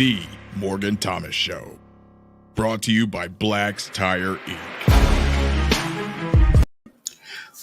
The Morgan Thomas Show. Brought to you by Black's Tire Inc.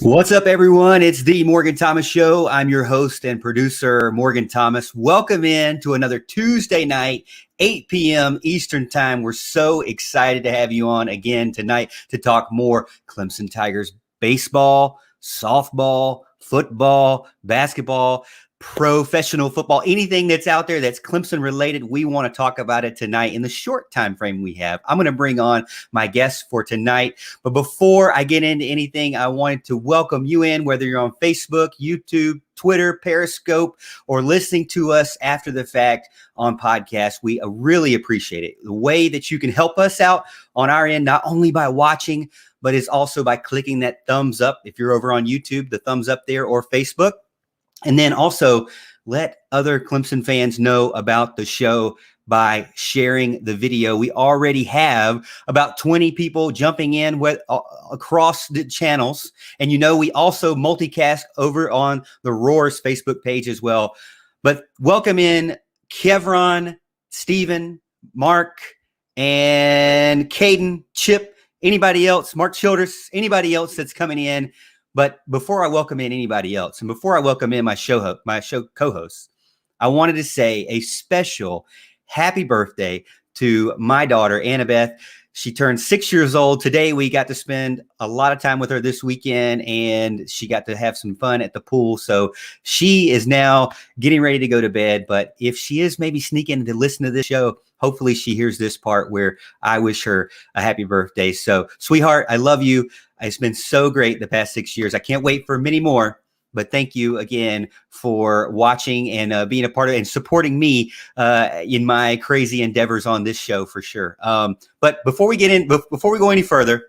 What's up, everyone? It's The Morgan Thomas Show. I'm your host and producer, Morgan Thomas. Welcome in to another Tuesday night, 8 p.m. Eastern Time. We're so excited to have you on again tonight to talk more Clemson Tigers baseball, softball, football, basketball, professional football, anything that's out there that's Clemson related. We want to talk about it tonight in the short time frame we have. I'm going to bring on my guests for tonight. But before I get into anything, I wanted to welcome you in, whether you're on Facebook, YouTube, Twitter, Periscope, or listening to us after the fact on podcast. We really appreciate it. The way that you can help us out on our end, not only by watching, but is also by clicking that thumbs up. If you're over on YouTube, the thumbs up there, or Facebook. And then also let other Clemson fans know about the show by sharing the video. We already have about 20 people jumping in across the channels. And we also multicast over on the Roar's Facebook page as well. But welcome in Kevron, Steven, Mark, and Caden, Chip, anybody else, Mark Childress, anybody else that's coming in. But before I welcome in anybody else, and before I welcome in my show co-hosts, I wanted to say a special happy birthday to my daughter, Annabeth. She turned 6 years old. Today, we got to spend a lot of time with her this weekend, and she got to have some fun at the pool. So she is now getting ready to go to bed. But if she is maybe sneaking to listen to this show, hopefully she hears this part where I wish her a happy birthday. So, sweetheart, I love you. It's been so great the past 6 years. I can't wait for many more. But thank you again for watching and being a part of it and supporting me in my crazy endeavors on this show for sure. But before we go any further,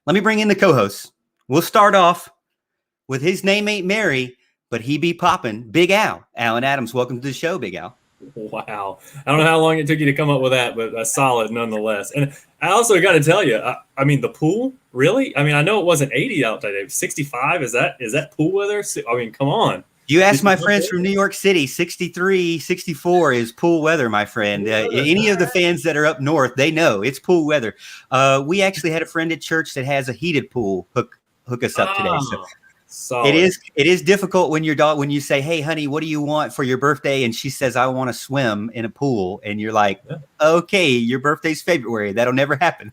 let me bring in the co-hosts. We'll start off with his name ain't Mary, but he be poppin'. Big Al. Alan Adams, welcome to the show, Big Al. Wow. I don't know how long it took you to come up with that, but that's solid nonetheless. And I also got to tell you, I mean, the pool, really? I mean, I know it wasn't 80 out today. 65, is that pool weather? I mean, come on. You ask my friends from New York City, 63, 64 is pool weather, my friend. Any of the fans that are up north, they know it's pool weather. We actually had a friend at church that has a heated pool hook us up today. So. Solid. It is difficult when when you say, "Hey, honey, what do you want for your birthday?" and she says, "I want to swim in a pool," and you're like, "Okay, your birthday's February. That'll never happen."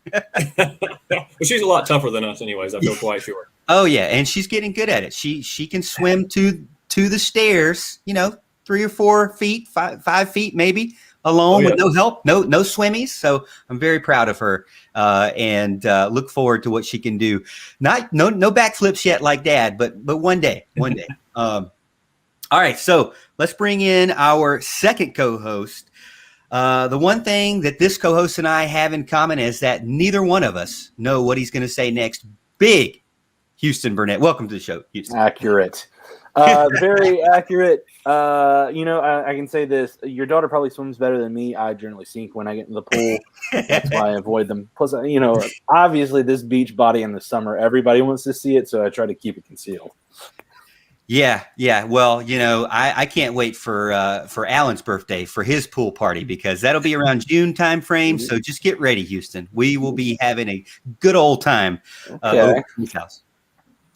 Well, she's a lot tougher than us, anyways. I feel quite sure. Oh yeah, and she's getting good at it. She can swim to the stairs, 3 or 4 feet, 5 feet maybe, alone with no help, no swimmies. So I'm very proud of her and look forward to what she can do. No backflips yet like Dad, but one day. All right, so let's bring in our second co-host. The one thing that this co-host and I have in common is that neither one of us know what he's going to say next. Big Houston Burnett. Welcome to the show, Houston. Accurate. Very accurate. I can say this. Your daughter probably swims better than me. I generally sink when I get in the pool. That's why I avoid them. Plus, obviously this beach body in the summer, everybody wants to see it, so I try to keep it concealed. Yeah. Well, I can't wait for Alan's birthday for his pool party because that'll be around June time frame. So just get ready, Houston. We will be having a good old time over at his house.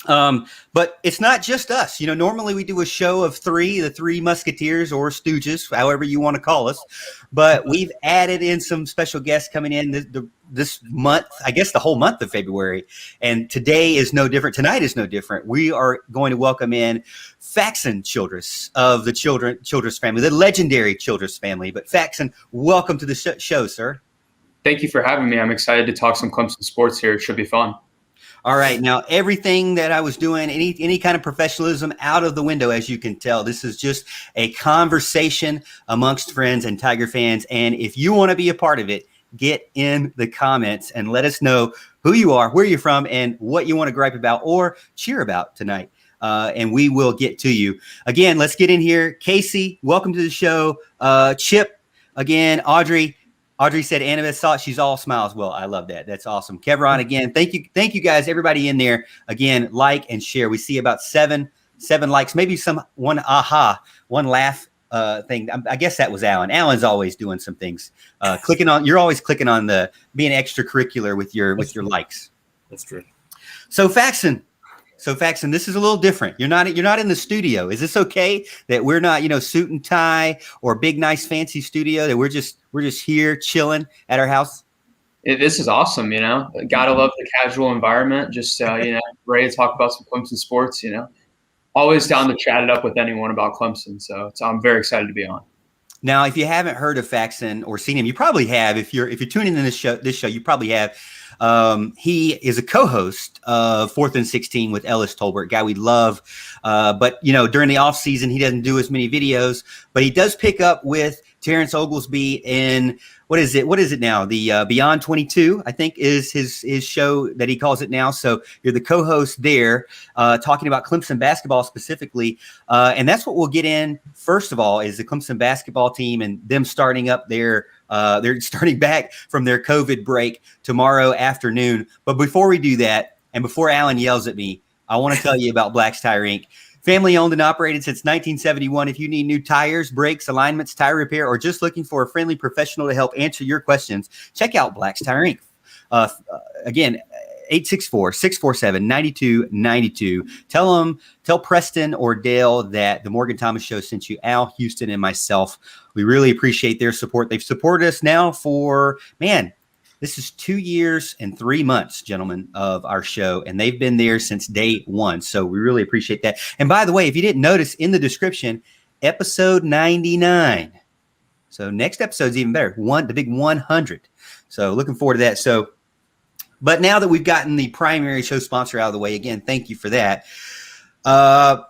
But it's not just us. Normally we do a show of the three musketeers or stooges, however you want to call us. But we've added in some special guests coming in this month, I guess the whole month of February. And today is no different. Tonight is no different. We are going to welcome in Faxon Childress of the Childress family, the legendary Childress family. But Faxon, welcome to the show, sir. Thank you for having me. I'm excited to talk some Clemson sports here. It should be fun. All right. Now, everything that I was doing, any kind of professionalism out of the window, as you can tell. This is just a conversation amongst friends and Tiger fans. And if you want to be a part of it, get in the comments and let us know who you are, where you're from, and what you want to gripe about or cheer about tonight. And we will get to you. Again, let's get in here. Casey, welcome to the show. Chip, again, Audrey said Annabeth saw it. She's all smiles. Well, I love that. That's awesome. Kevron, again, thank you guys, everybody in there. Again, like and share. We see about seven likes, maybe one laugh thing. I guess that was Alan. Alan's always doing some things. You're always clicking on the being extracurricular with your likes. That's true. So Faxon, this is a little different. You're not in the studio. Is this okay that we're not, suit and tie or big nice fancy studio, that we're just here chilling at our house? This is awesome. Gotta love the casual environment. Just ready to talk about some Clemson sports. Always down to chat it up with anyone about Clemson. So I'm very excited to be on. Now, if you haven't heard of Faxon or seen him, you probably have. If you're tuning in this show, you probably have. He is a co-host of 4th and 16 with Ellis Tolbert, guy we love. But during the off season, he doesn't do as many videos, but he does pick up with Terrence Oglesby in what is it now? The Beyond 22, I think, is his show that he calls it now. So you're the co-host there, talking about Clemson basketball specifically. And that's what we'll get in. First of all, is the Clemson basketball team and them starting up they're starting back from their COVID break tomorrow afternoon. But before we do that, and before Alan yells at me, I want to tell you about Black's Tire Inc. Family owned and operated since 1971. If you need new tires, brakes, alignments, tire repair, or just looking for a friendly professional to help answer your questions, check out Black's Tire Inc. Again, 864-647-9292. Tell Preston or Dale that the Morgan Thomas Show sent you, Al, Houston, and myself. We really appreciate their support. They've supported us now for, this is 2 years and 3 months, gentlemen, of our show, and they've been there since day one. So we really appreciate that. And by the way, if you didn't notice in the description, episode 99. So next episode's even better. The big 100. So looking forward to that. But now that we've gotten the primary show sponsor out of the way, again, thank you for that.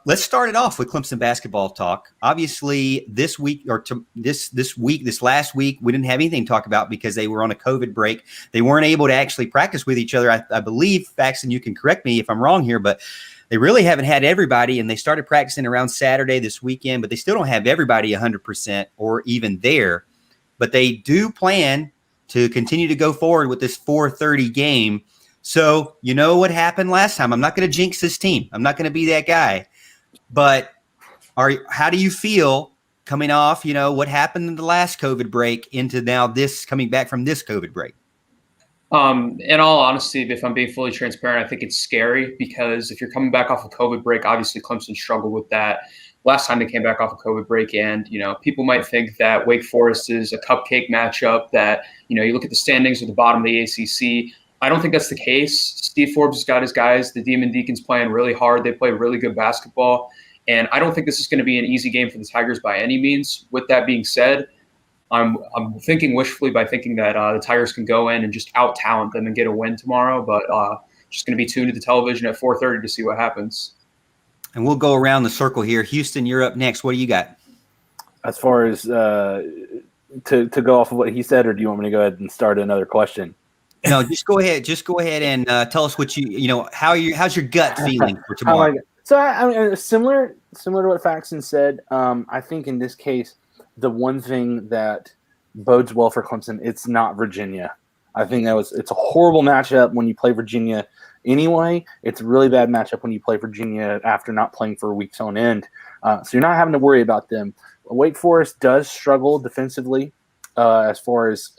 Let's start it off with Clemson basketball talk. Obviously, this last week, we didn't have anything to talk about because they were on a COVID break. They weren't able to actually practice with each other. I believe, Faxon, you can correct me if I'm wrong here, but they really haven't had everybody, and they started practicing around Saturday this weekend, but they still don't have everybody 100% or even there. But they do plan to continue to go forward with this 4:30 game. So you know what happened last time. I'm not going to jinx this team. I'm not going to be that guy. But how do you feel coming off, what happened in the last COVID break into now this coming back from this COVID break? In all honesty, if I'm being fully transparent, I think it's scary because if you're coming back off a COVID break, obviously Clemson struggled with that last time they came back off a COVID break. And, people might think that Wake Forest is a cupcake matchup, that, you look at the standings at the bottom of the ACC. I don't think that's the case. Steve Forbes has got his guys, the Demon Deacons, playing really hard. They play really good basketball. And I don't think this is going to be an easy game for the Tigers by any means. With that being said, I'm thinking wishfully by thinking that the Tigers can go in and just out-talent them and get a win tomorrow. But just going to be tuned to the television at 4:30 to see what happens. And we'll go around the circle here. Houston, you're up next. What do you got? As far as to go off of what he said, or do you want me to go ahead and start another question? No, just go ahead. Just go ahead and tell us what how's your gut feeling for tomorrow? So I mean, similar to what Faxon said. I think in this case, the one thing that bodes well for Clemson, it's not Virginia. I think it's a horrible matchup when you play Virginia anyway. It's a really bad matchup when you play Virginia after not playing for weeks on end. So you're not having to worry about them. Wake Forest does struggle defensively. As far as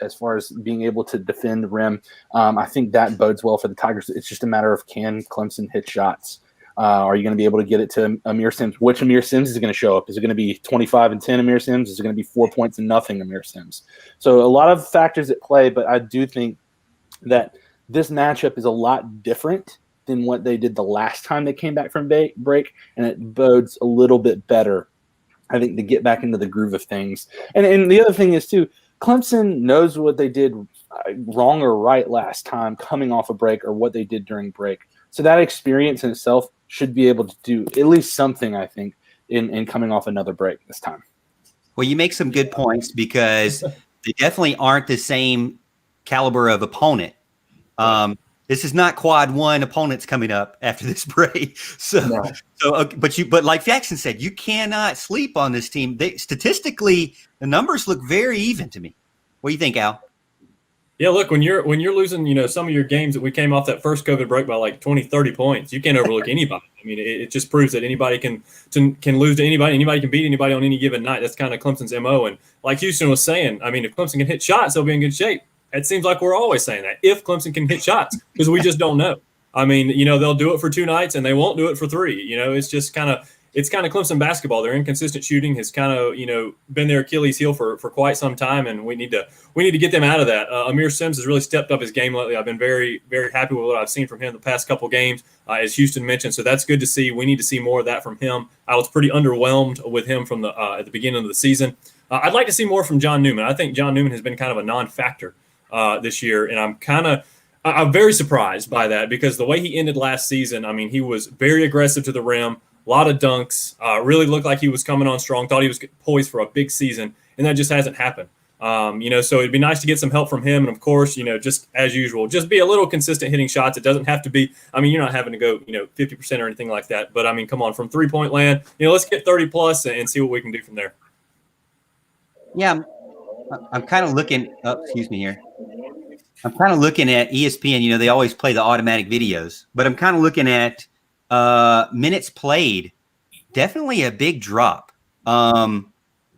being able to defend the rim, I think that bodes well for the Tigers. It's just a matter of, can Clemson hit shots? Are you going to be able to get it to Amir Sims? Which Amir Sims is going to show up? Is it going to be 25 and 10 Amir Sims? Is it going to be 4 points and nothing Amir Sims? So a lot of factors at play, but I do think that this matchup is a lot different than what they did the last time they came back from break, and it bodes a little bit better, I think, to get back into the groove of things. And the other thing is, too, Clemson knows what they did wrong or right last time coming off a break, or what they did during break. So that experience in itself should be able to do at least something, I think, in coming off another break this time. Well, you make some good points because they definitely aren't the same caliber of opponent. This is not quad one opponents coming up after this break. But like Jackson said, you cannot sleep on this team. Statistically, the numbers look very even to me. What do you think, Al? Yeah, look, when you're losing, some of your games that we came off that first COVID break by like 20, 30 points, you can't overlook anybody. I mean, it just proves that anybody can lose to anybody. Anybody can beat anybody on any given night. That's kind of Clemson's MO. And like Houston was saying, I mean, if Clemson can hit shots, they'll be in good shape. It seems like we're always saying that, if Clemson can hit shots, because we just don't know. I mean, they'll do it for 2 nights and they won't do it for 3. It's just kind of Clemson basketball. Their inconsistent shooting has kind of, been their Achilles heel for quite some time, and we need to get them out of that. Amir Sims has really stepped up his game lately. I've been very, very happy with what I've seen from him the past couple games, as Houston mentioned. So that's good to see. We need to see more of that from him. I was pretty underwhelmed with him from at the beginning of the season. I'd like to see more from John Newman. I think John Newman has been kind of a non-factor this year, and I'm very surprised by that, because the way he ended last season, I mean, he was very aggressive to the rim. A lot of dunks, really looked like he was coming on strong, thought he was poised for a big season, and that just hasn't happened. So it'd be nice to get some help from him. And of course, just as usual, just be a little consistent hitting shots. It doesn't have to be, you're not having to go, 50% or anything like that. But come on, from 3-point land, let's get 30 plus and see what we can do from there. Yeah, I'm kind of looking excuse me here. I'm kind of looking at ESPN. They always play the automatic videos, but I'm kind of looking at minutes played. Definitely a big drop.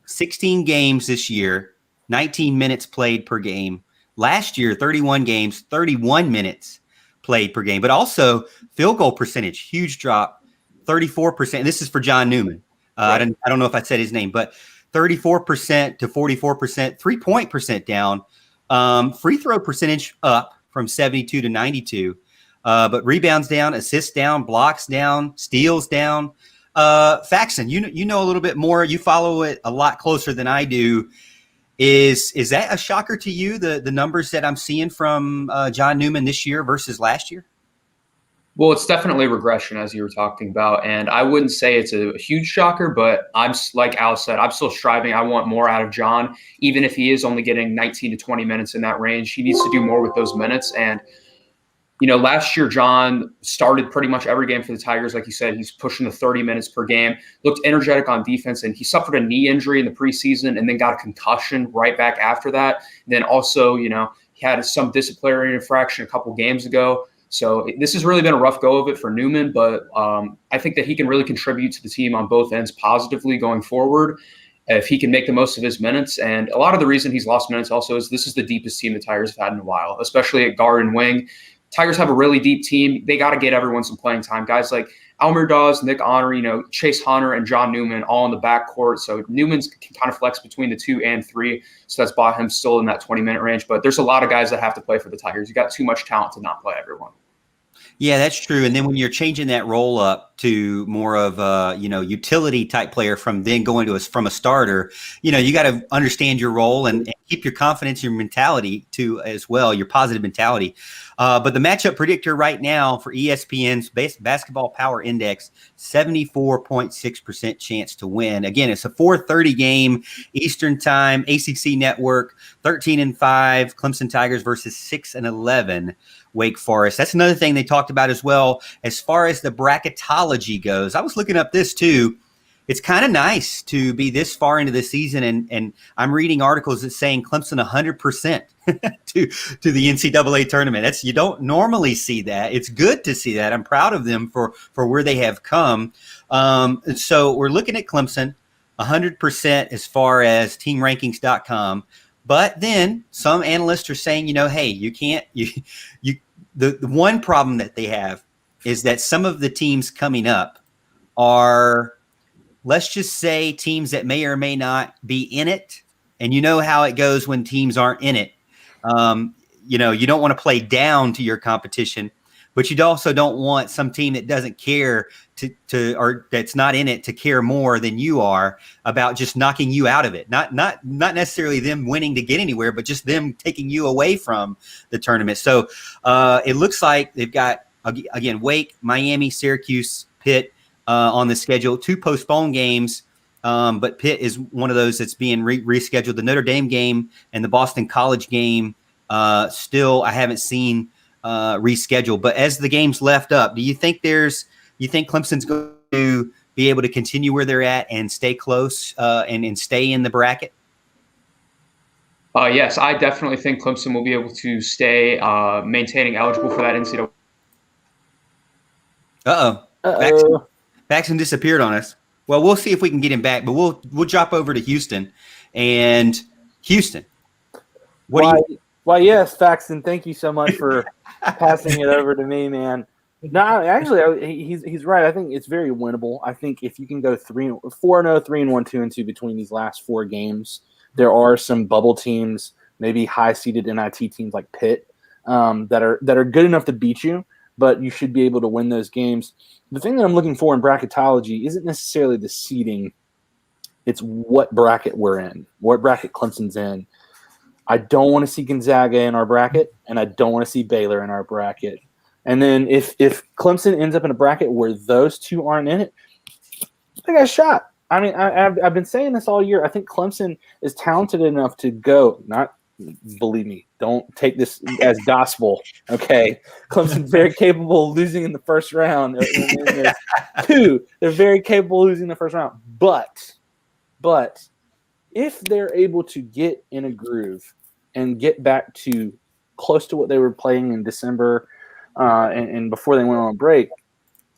16 games this year, 19 minutes played per game. Last year, 31 games, 31 minutes played per game. But also field goal percentage, huge drop, 34%. This is for John Newman. I don't know if I said his name, but 34% to 44%, 3-point percent down. Free throw percentage up from 72 to 92. But rebounds down, assists down, blocks down, steals down. Faxon, you know a little bit more. You follow it a lot closer than I do. Is that a shocker to you, the numbers that I'm seeing from John Newman this year versus last year? Well, it's definitely regression, as you were talking about. And I wouldn't say it's a huge shocker, but I'm, like Al said, I'm still striving. I want more out of John, even if he is only getting 19 to 20 minutes in that range. He needs to do more with those minutes. And last year, John started pretty much every game for the Tigers. Like you said, he's pushing the 30 minutes per game, looked energetic on defense, and he suffered a knee injury in the preseason and then got a concussion right back after that. And then also, he had some disciplinary infraction a couple games ago. So this has really been a rough go of it for Newman, but I think that he can really contribute to the team on both ends positively going forward if he can make the most of his minutes. And a lot of the reason he's lost minutes also is this is the deepest team the Tigers have had in a while, especially at guard and wing. Tigers have a really deep team. They got to get everyone some playing time. Guys like Almir Dawes, Nick Honor, Chase Hunter, and John Newman all in the backcourt. So Newman's can kind of flex between the 2 and 3. So that's bought him still in that 20-minute range. But there's a lot of guys that have to play for the Tigers. You got too much talent to not play everyone. Yeah, that's true. And then when you're changing that role up to more of a, utility type player from then going to from a starter, you got to understand your role and keep your confidence, your mentality too as well, your positive mentality. But the matchup predictor right now for ESPN's Basketball Power Index, 74.6% chance to win. Again, it's a 4:30 game Eastern Time, ACC Network, 13-5 Clemson Tigers versus 6-11 Wake Forest. That's another thing they talked about as well as far as the bracketology goes. I was looking up this too. It's kind of nice to be this far into the season, and I'm reading articles that saying Clemson 100% to the NCAA tournament. You don't normally see that. It's good to see that. I'm proud of them for where they have come. So we're looking at Clemson 100% as far as teamrankings.com. But then some analysts are saying, hey, you can't. The one problem that they have is that some of the teams coming up are, let's just say, teams that may or may not be in it. And you know how it goes when teams aren't in it. You don't want to play down to your competition, but you also don't want some team that doesn't care or that's not in it to care more than you are about just knocking you out of it. Not necessarily them winning to get anywhere, but just them taking you away from the tournament. So it looks like they've got, again, Wake, Miami, Syracuse, Pitt on the schedule, 2 postponed games. But Pitt is one of those that's being rescheduled. The Notre Dame game and the Boston College game still I haven't seen rescheduled. But as the games left up, do you think Clemson's going to be able to continue where they're at and stay close and stay in the bracket? Yes, I definitely think Clemson will be able to stay maintaining eligible for that NCAA. Uh-oh. Paxton disappeared on us. Well, we'll see if we can get him back, but we'll drop over to Houston. And Houston, Why, yes, Faxon, thank you so much for passing it over to me, man. No, actually, he's right. I think it's very winnable. I think if you can go 4-0, 3-1, 2-2 between these last 4 games, there are some bubble teams, maybe high-seeded NIT teams like Pitt, that are good enough to beat you, but you should be able to win those games. The thing that I'm looking for in bracketology isn't necessarily the seeding. It's what bracket we're in, what bracket Clemson's in. I don't want to see Gonzaga in our bracket, and I don't want to see Baylor in our bracket. And then if Clemson ends up in a bracket where those two aren't in it, they got a shot. I mean, I've been saying this all year. I think Clemson is talented enough to go. Not believe me. Don't take this as gospel. Okay, Clemson's very capable of losing in the first round. They're very capable of losing in the first round. But if they're able to get in a groove and get back to close to what they were playing in December and before they went on break,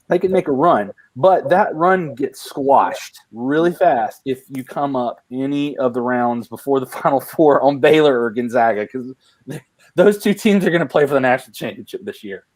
they could make a run. But that run gets squashed really fast if you come up any of the rounds before the Final Four on Baylor or Gonzaga, because those two teams are going to play for the national championship this year.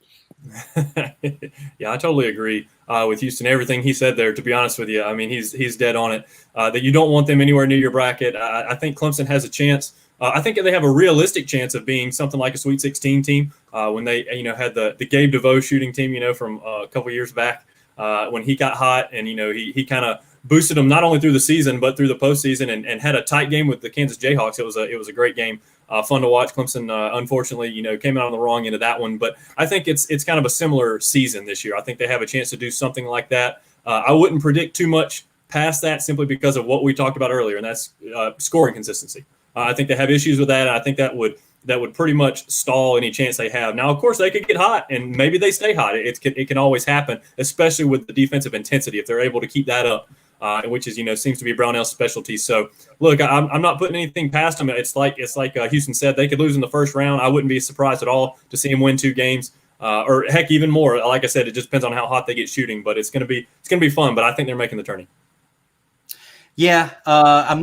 Yeah, I totally agree with Houston. Everything he said there, to be honest with you, I mean, he's dead on it. That you don't want them anywhere near your bracket. I think Clemson has a chance. I think they have a realistic chance of being something like a Sweet 16 team when they, had the Gabe DeVoe shooting team, from a couple years back when he got hot, and he kind of boosted them not only through the season but through the postseason, and had a tight game with the Kansas Jayhawks. It was a great game. Fun to watch. Clemson, unfortunately, came out on the wrong end of that one. But I think it's kind of a similar season this year. I think they have a chance to do something like that. I wouldn't predict too much past that simply because of what we talked about earlier, and that's scoring consistency. I think they have issues with that, and I think that would pretty much stall any chance they have. Now, of course, they could get hot, and maybe they stay hot. It can always happen, especially with the defensive intensity, if they're able to keep that up. Which is, seems to be Brownell's specialty. So, look, I'm not putting anything past them. It's like Houston said, they could lose in the first round. I wouldn't be surprised at all to see them win 2 games, or heck, even more. Like I said, it just depends on how hot they get shooting. But it's gonna be fun. But I think they're making the tourney. Yeah, I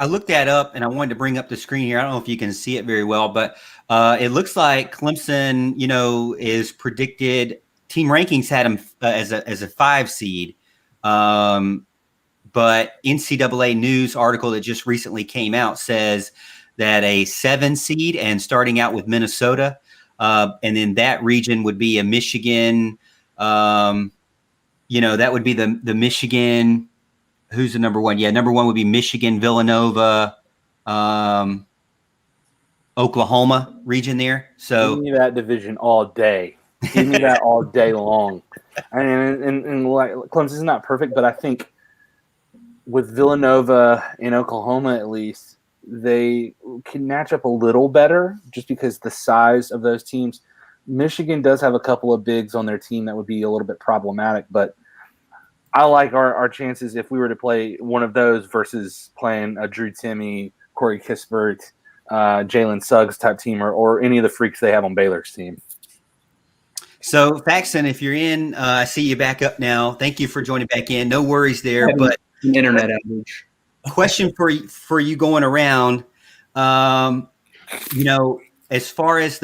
looked that up, and I wanted to bring up the screen here. I don't know if you can see it very well, but it looks like Clemson, is predicted. Team rankings had them as a 5 seed. But NCAA news article that just recently came out says that a 7 seed, and starting out with Minnesota, and then that region would be a Michigan. That would be the Michigan. Who's the number 1? Yeah, number 1 would be Michigan, Villanova, Oklahoma region there. So give me that division all day. Give me that all day long. And like, Clemson's not perfect, but I think with Villanova in Oklahoma, at least, they can match up a little better just because the size of those teams. Michigan does have a couple of bigs on their team that would be a little bit problematic, but I like our chances if we were to play one of those versus playing a Drew Timme, Corey Kispert, Jalen Suggs type team, or any of the freaks they have on Baylor's team. So, Faxon, if you're in, I see you back up now. Thank you for joining back in. No worries there, but internet outage. Question for you going around, as far as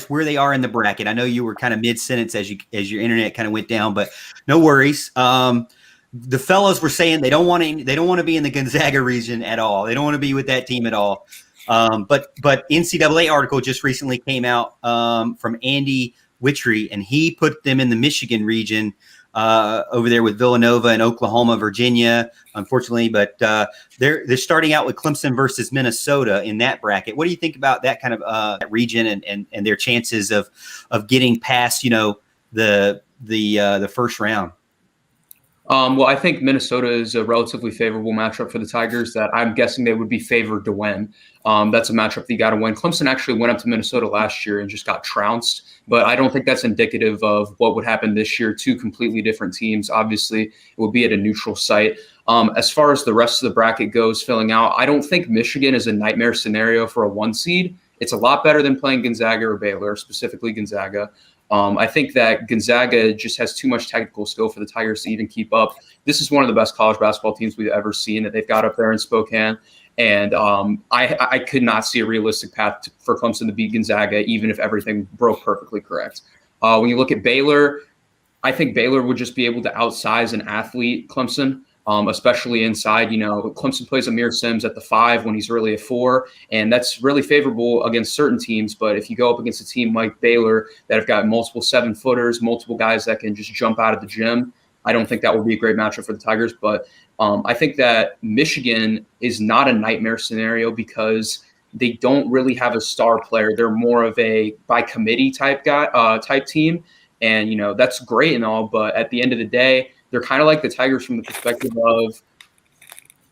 where they are in the bracket. I know you were kind of mid-sentence as your internet kind of went down, but no worries. The fellows were saying they don't want to be in the Gonzaga region at all. They don't want to be with that team at all. But NCAA article just recently came out from Andy Witry, and he put them in the Michigan region over there with Villanova and Oklahoma, Virginia, unfortunately. But they're starting out with Clemson versus Minnesota in that bracket. What do you think about that kind of that region and their chances of getting past the first round? Well, I think Minnesota is a relatively favorable matchup for the Tigers that I'm guessing they would be favored to win. That's a matchup that you got to win. Clemson actually went up to Minnesota last year and just got trounced, but I don't think that's indicative of what would happen this year. Two completely different teams. Obviously, it would be at a neutral site. As far as the rest of the bracket goes, filling out, I don't think Michigan is a nightmare scenario for a 1 seed. It's a lot better than playing Gonzaga or Baylor, specifically Gonzaga. I think that Gonzaga just has too much technical skill for the Tigers to even keep up. This is one of the best college basketball teams we've ever seen that they've got up there in Spokane. And I could not see a realistic path for Clemson to beat Gonzaga, even if everything broke perfectly correct. When you look at Baylor, I think Baylor would just be able to outsize an athlete, Clemson. Especially inside. Clemson plays Amir Sims at the 5 when he's really a 4, and that's really favorable against certain teams. But if you go up against a team like Baylor that have got multiple 7-footers, multiple guys that can just jump out of the gym, I don't think that would be a great matchup for the Tigers. But I think that Michigan is not a nightmare scenario because they don't really have a star player. They're more of a by committee type team, and that's great and all. But at the end of the day, they're kind of like the Tigers from the perspective of,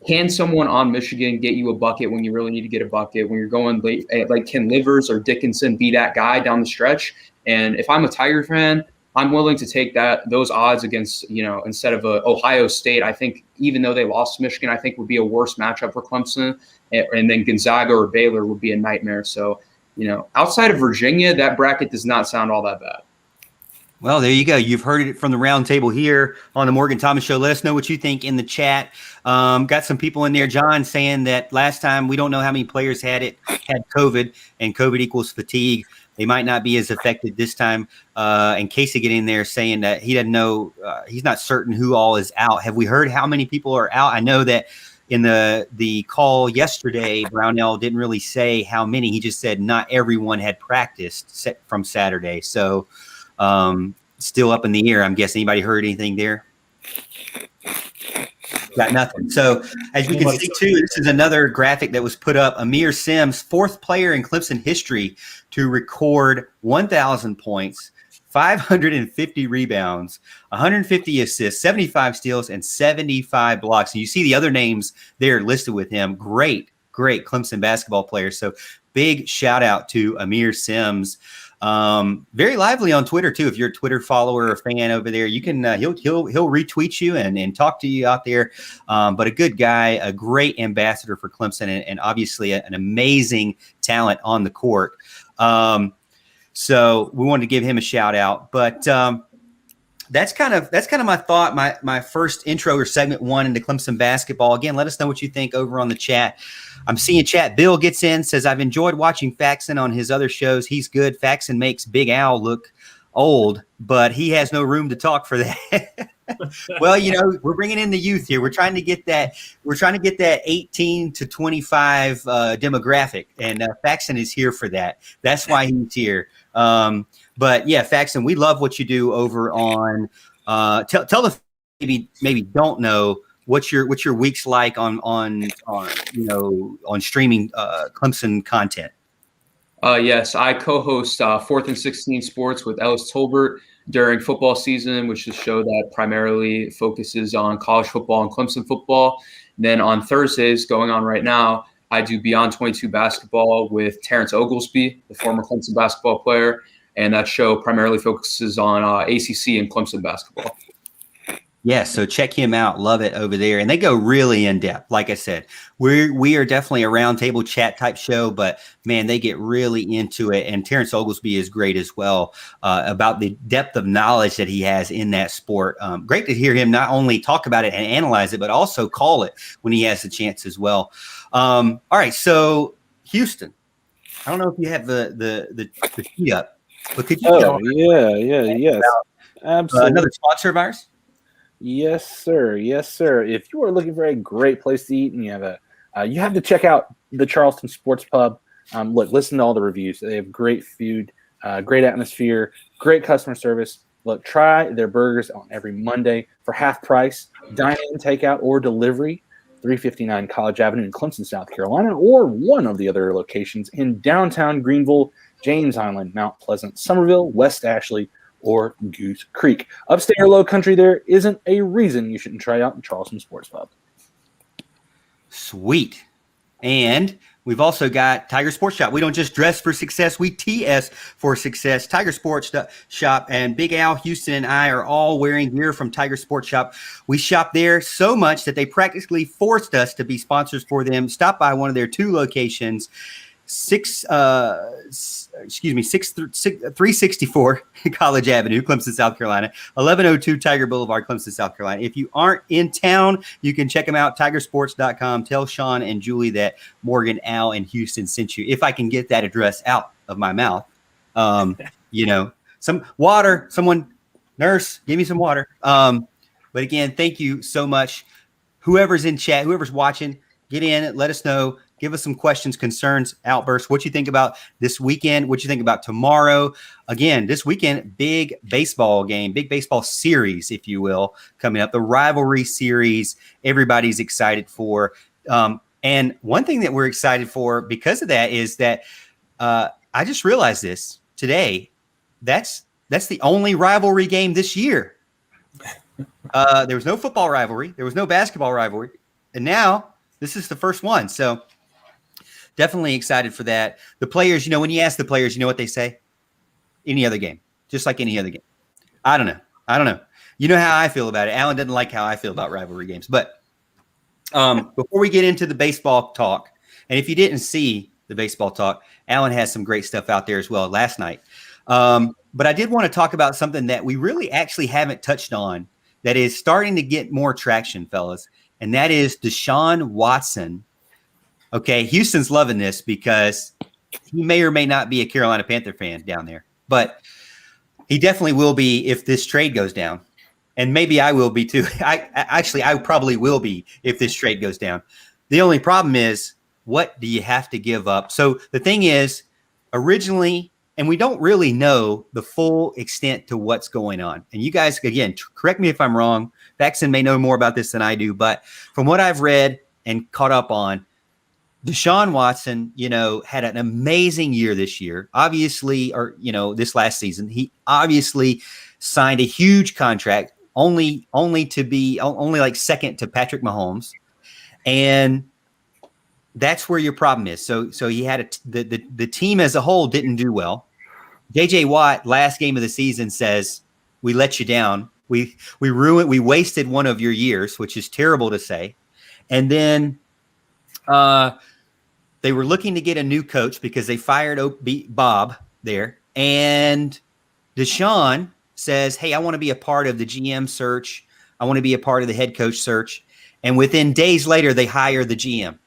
can someone on Michigan get you a bucket when you really need to get a bucket? When you're going late, like can Livers or Dickinson be that guy down the stretch? And if I'm a Tiger fan, I'm willing to take those odds against, instead of Ohio State. I think even though they lost to Michigan, I think would be a worse matchup for Clemson. And then Gonzaga or Baylor would be a nightmare. So, outside of Virginia, that bracket does not sound all that bad. Well, there you go. You've heard it from the round table here on the Morgan Thomas Show. Let us know what you think in the chat. Got some people in there, John, saying that last time we don't know how many players had COVID, and COVID equals fatigue. They might not be as affected this time. And Casey getting in there saying that he doesn't know, he's not certain who all is out. Have we heard how many people are out? I know that in the call yesterday, Brownell didn't really say how many. He just said not everyone had practiced from Saturday. So, still up in the air. I'm guessing. Anybody heard anything there? Got nothing. So as you can see too, this is another graphic that was put up. Amir Sims, 4th player in Clemson history to record 1,000 points, 550 rebounds, 150 assists, 75 steals, and 75 blocks. And you see the other names there listed with him. Great Clemson basketball players. So big shout out to Amir Sims. Very lively on Twitter too. If you're a Twitter follower or fan over there, you can he'll retweet you and talk to you out there. But a good guy, a great ambassador for Clemson, and obviously an amazing talent on the court. So we wanted to give him a shout out. But that's kind of my thought. My first intro or segment 1 into Clemson basketball. Again, let us know what you think over on the chat. I'm seeing chat. Bill gets in, says, I've enjoyed watching Faxon on his other shows. He's good. Faxon makes Big Al look old, but he has no room to talk for that. Well, we're bringing in the youth here. We're trying to get that 18 to 25 demographic, and Faxon is here for that. That's why he's here. But yeah, Faxon, we love what you do over on tell the maybe don't know what's your weeks like on streaming Clemson content. Yes, I co-host 4th and 16 Sports with Ellis Tolbert during football season, which is a show that primarily focuses on college football and Clemson football. And then on Thursdays, going on right now, I do Beyond 22 basketball with Terrence Oglesby, the former Clemson basketball player, and that show primarily focuses on ACC and Clemson basketball. Yeah, so check him out. Love it over there. And they go really in depth. Like I said, we are definitely a roundtable chat type show, but man, they get really into it. And Terrence Oglesby is great as well about the depth of knowledge that he has in that sport. Great to hear him not only talk about it and analyze it, but also call it when he has the chance as well. All right, so Houston, I don't know if you have the tee up, but could you yes. Absolutely. Another sponsor of ours? Yes, sir. If you are looking for a great place to eat and you have to check out the Charleston Sports Pub. Listen to all the reviews. They have great food, great atmosphere, great customer service. Look, try their burgers on every Monday for half price. Dine in, takeout, or delivery. 359 College Avenue in Clemson, South Carolina, or one of the other locations in downtown Greenville, James Island, Mount Pleasant, Somerville, West Ashley, or Goose Creek. Upstate or low country, there isn't a reason you shouldn't try out the Charleston Sports Pub. Sweet. And we've also got Tiger Sports Shop. We don't just dress for success, we TS for success. Tiger Sports Shop and Big Al, Houston, and I are all wearing gear from Tiger Sports Shop. We shop there so much that they practically forced us to be sponsors for them. Stop by one of their 2 locations. 364 College Avenue, Clemson, South Carolina, 1102 Tiger Boulevard, Clemson, South Carolina. If you aren't in town, you can check them out, tigersports.com. Tell Sean and Julie that Morgan, Al, and Houston sent you. If I can get that address out of my mouth. Some water, nurse, give me some water. But again, thank you so much. Whoever's in chat, whoever's watching, get in, let us know. Give us some questions, concerns, outbursts. What you think about this weekend? What you think about tomorrow? Again, this weekend, big baseball game, big baseball series, if you will, coming up. The rivalry series, everybody's excited for. And one thing that we're excited for because of that is that I just realized this today. That's the only rivalry game this year. There was no football rivalry. There was no basketball rivalry. And now this is the first one. So definitely excited for that. The players, when you ask the players, you know what they say? Any other game, just like any other game. I don't know. You know how I feel about it. Alan doesn't like how I feel about rivalry games. But before we get into the baseball talk, and if you didn't see the baseball talk, Alan has some great stuff out there as well last night. But I did want to talk about something that we really actually haven't touched on that is starting to get more traction, fellas, and that is Deshaun Watson. Okay, Houston's loving this because he may or may not be a Carolina Panther fan down there, but he definitely will be if this trade goes down. And maybe I will be too. I probably will be if this trade goes down. The only problem is, what do you have to give up? So the thing is, originally, and we don't really know the full extent to what's going on. And you guys, again, correct me if I'm wrong. Faxon may know more about this than I do, but from what I've read and caught up on, Deshaun Watson, had an amazing year this year. Obviously, this last season, he obviously signed a huge contract, only to be like second to Patrick Mahomes, and that's where your problem is. So he had the team as a whole didn't do well. JJ Watt, last game of the season, says, "We let you down. We wasted one of your years," which is terrible to say. And then they were looking to get a new coach because they fired Bob there. And Deshaun says, "Hey, I want to be a part of the GM search. I want to be a part of the head coach search." And within days later, they hire the GM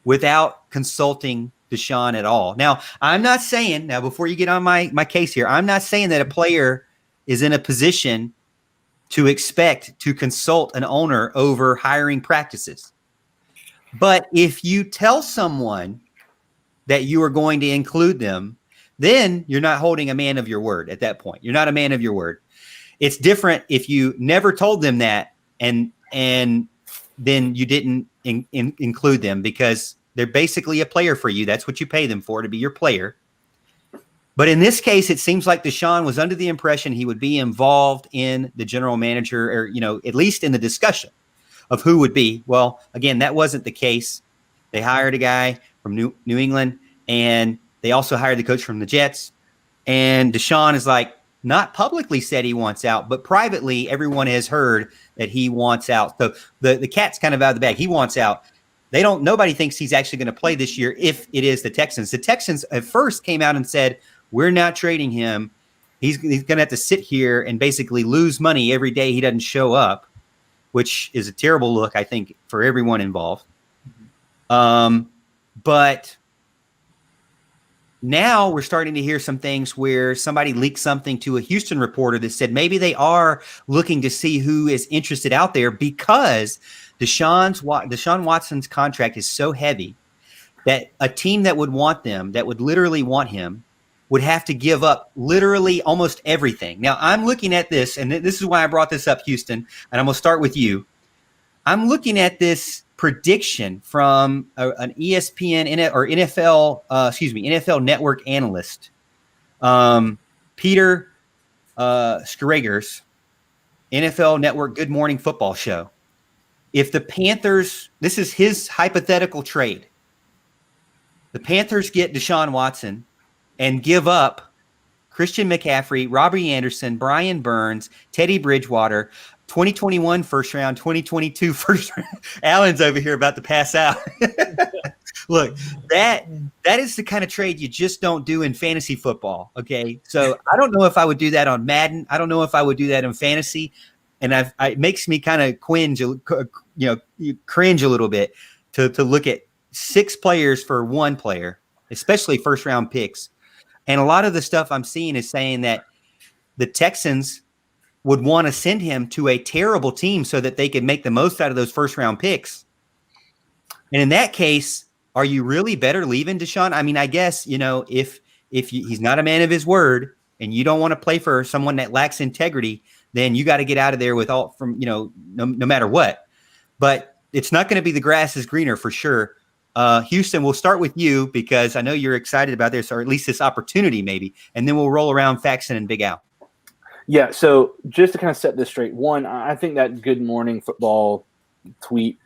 without consulting Deshaun at all. Now, I'm not saying, before you get on my case here, I'm not saying that a player is in a position to expect to consult an owner over hiring practices. But if you tell someone that you are going to include them, then you're not holding a man of your word at that point. You're not a man of your word. It's different if you never told them that and then you didn't include them because they're basically a player for you. That's what you pay them for, to be your player. But in this case, it seems like Deshaun was under the impression he would be involved in the general manager or, at least in the discussion of who would be. Well, again, that wasn't the case. They hired a guy from New England, and they also hired the coach from the Jets. And Deshaun is not publicly said he wants out, but privately everyone has heard that he wants out. So the cat's kind of out of the bag. He wants out. Nobody thinks he's actually going to play this year if it is the Texans. The Texans at first came out and said, "We're not trading him. He's going to have to sit here and basically lose money every day he doesn't show up," which is a terrible look, I think, for everyone involved. But now we're starting to hear some things where somebody leaked something to a Houston reporter that said maybe they are looking to see who is interested out there because Deshaun Watson's contract is so heavy that a team that would want them, that would literally want him, would have to give up literally almost everything. Now, I'm looking at this, and this is why I brought this up, Houston, and I'm going to start with you. I'm looking at this prediction from an ESPN or NFL Network analyst, Peter Schrager's NFL Network Good Morning Football show. If the Panthers, this is his hypothetical trade, the Panthers get Deshaun Watson and give up Christian McCaffrey, Robbie Anderson, Brian Burns, Teddy Bridgewater, 2021 first round, 2022 first round. Alan's over here about to pass out. Look, that is the kind of trade you just don't do in fantasy football. Okay, so I don't know if I would do that on Madden. I don't know if I would do that in fantasy, and it makes me kind of cringe a little bit to look at 6 players for one player, especially first round picks. And a lot of the stuff I'm seeing is saying that the Texans would want to send him to a terrible team so that they could make the most out of those first round picks. And in that case, are you really better leaving Deshaun? I mean, I guess, if he's not a man of his word and you don't want to play for someone that lacks integrity, then you got to get out of there no matter what. But it's not going to be the grass is greener for sure. Houston, we'll start with you because I know you're excited about this, or at least this opportunity maybe, and then we'll roll around Faxon and Big Al. Yeah, so just to kind of set this straight, one, I think that Good Morning Football tweet,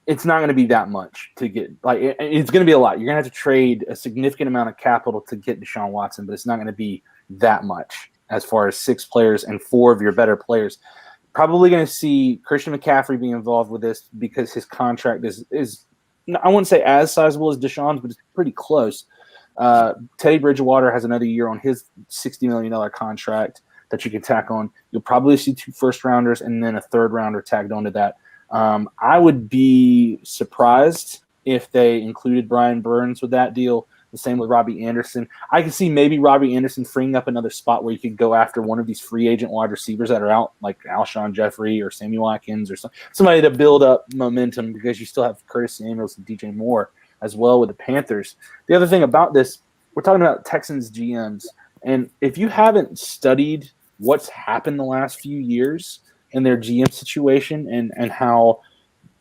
it's not going to be that much to get. It's going to be a lot. You're going to have to trade a significant amount of capital to get Deshaun Watson, but it's not going to be that much as far as 6 players and 4 of your better players. Probably going to see Christian McCaffrey be involved with this because his contract is I wouldn't say as sizable as Deshaun's, but it's pretty close. Teddy Bridgewater has another year on his $60 million contract that you can tack on. You'll probably see 2 first-rounders and then a third-rounder tagged onto that. I would be surprised if they included Brian Burns with that deal. The same with Robbie Anderson. I can see maybe Robbie Anderson freeing up another spot where you could go after one of these free agent wide receivers that are out, like Alshon Jeffrey or Samuel Atkins or somebody to build up momentum because you still have Curtis Samuels and DJ Moore as well with the Panthers. The other thing about this, we're talking about Texans GMs, and if you haven't studied what's happened the last few years in their GM situation and how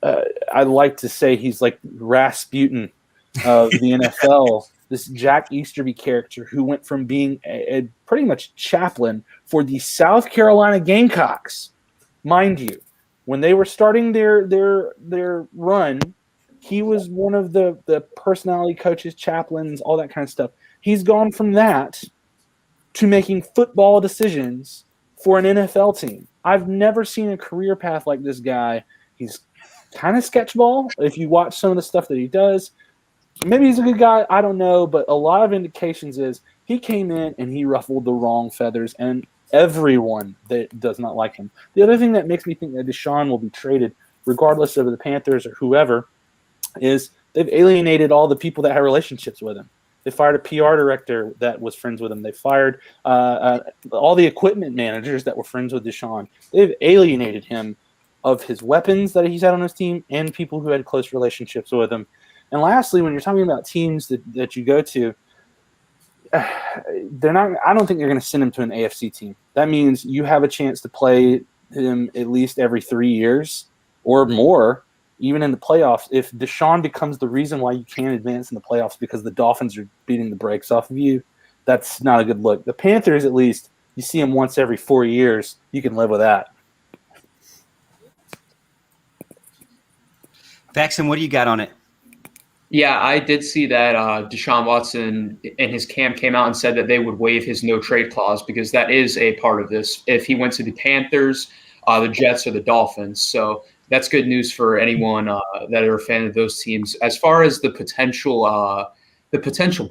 I like to say he's like Rasputin of the NFL, this Jack Easterby character who went from being a pretty much chaplain for the South Carolina Gamecocks, mind you, when they were starting their run, he was one of the personality coaches, chaplains, all that kind of stuff. He's gone from that to making football decisions for an NFL team. I've never seen a career path like this guy. He's kind of sketchball if you watch some of the stuff that he does. Maybe he's a good guy, I don't know, but a lot of indications is he came in and he ruffled the wrong feathers, and everyone that does not like him. The other thing that makes me think that Deshaun will be traded, regardless of the Panthers or whoever, is they've alienated all the people that have relationships with him. They fired a PR director that was friends with him. They fired all the equipment managers that were friends with Deshaun. They've alienated him of his weapons that he's had on his team and people who had close relationships with him. And lastly, when you're talking about teams that you go to, they're not. I don't think they're going to send him to an AFC team. That means you have a chance to play him at least every 3 years or more, even in the playoffs. If Deshaun becomes the reason why you can't advance in the playoffs because the Dolphins are beating the brakes off of you, that's not a good look. The Panthers, at least, you see him once every 4 years. You can live with that. Faxon, what do you got on it? Yeah, I did see that Deshaun Watson and his camp came out and said that they would waive his no trade clause because that is a part of this. If he went to the Panthers, the Jets, or the Dolphins. So that's good news for anyone that are a fan of those teams. As far as the potential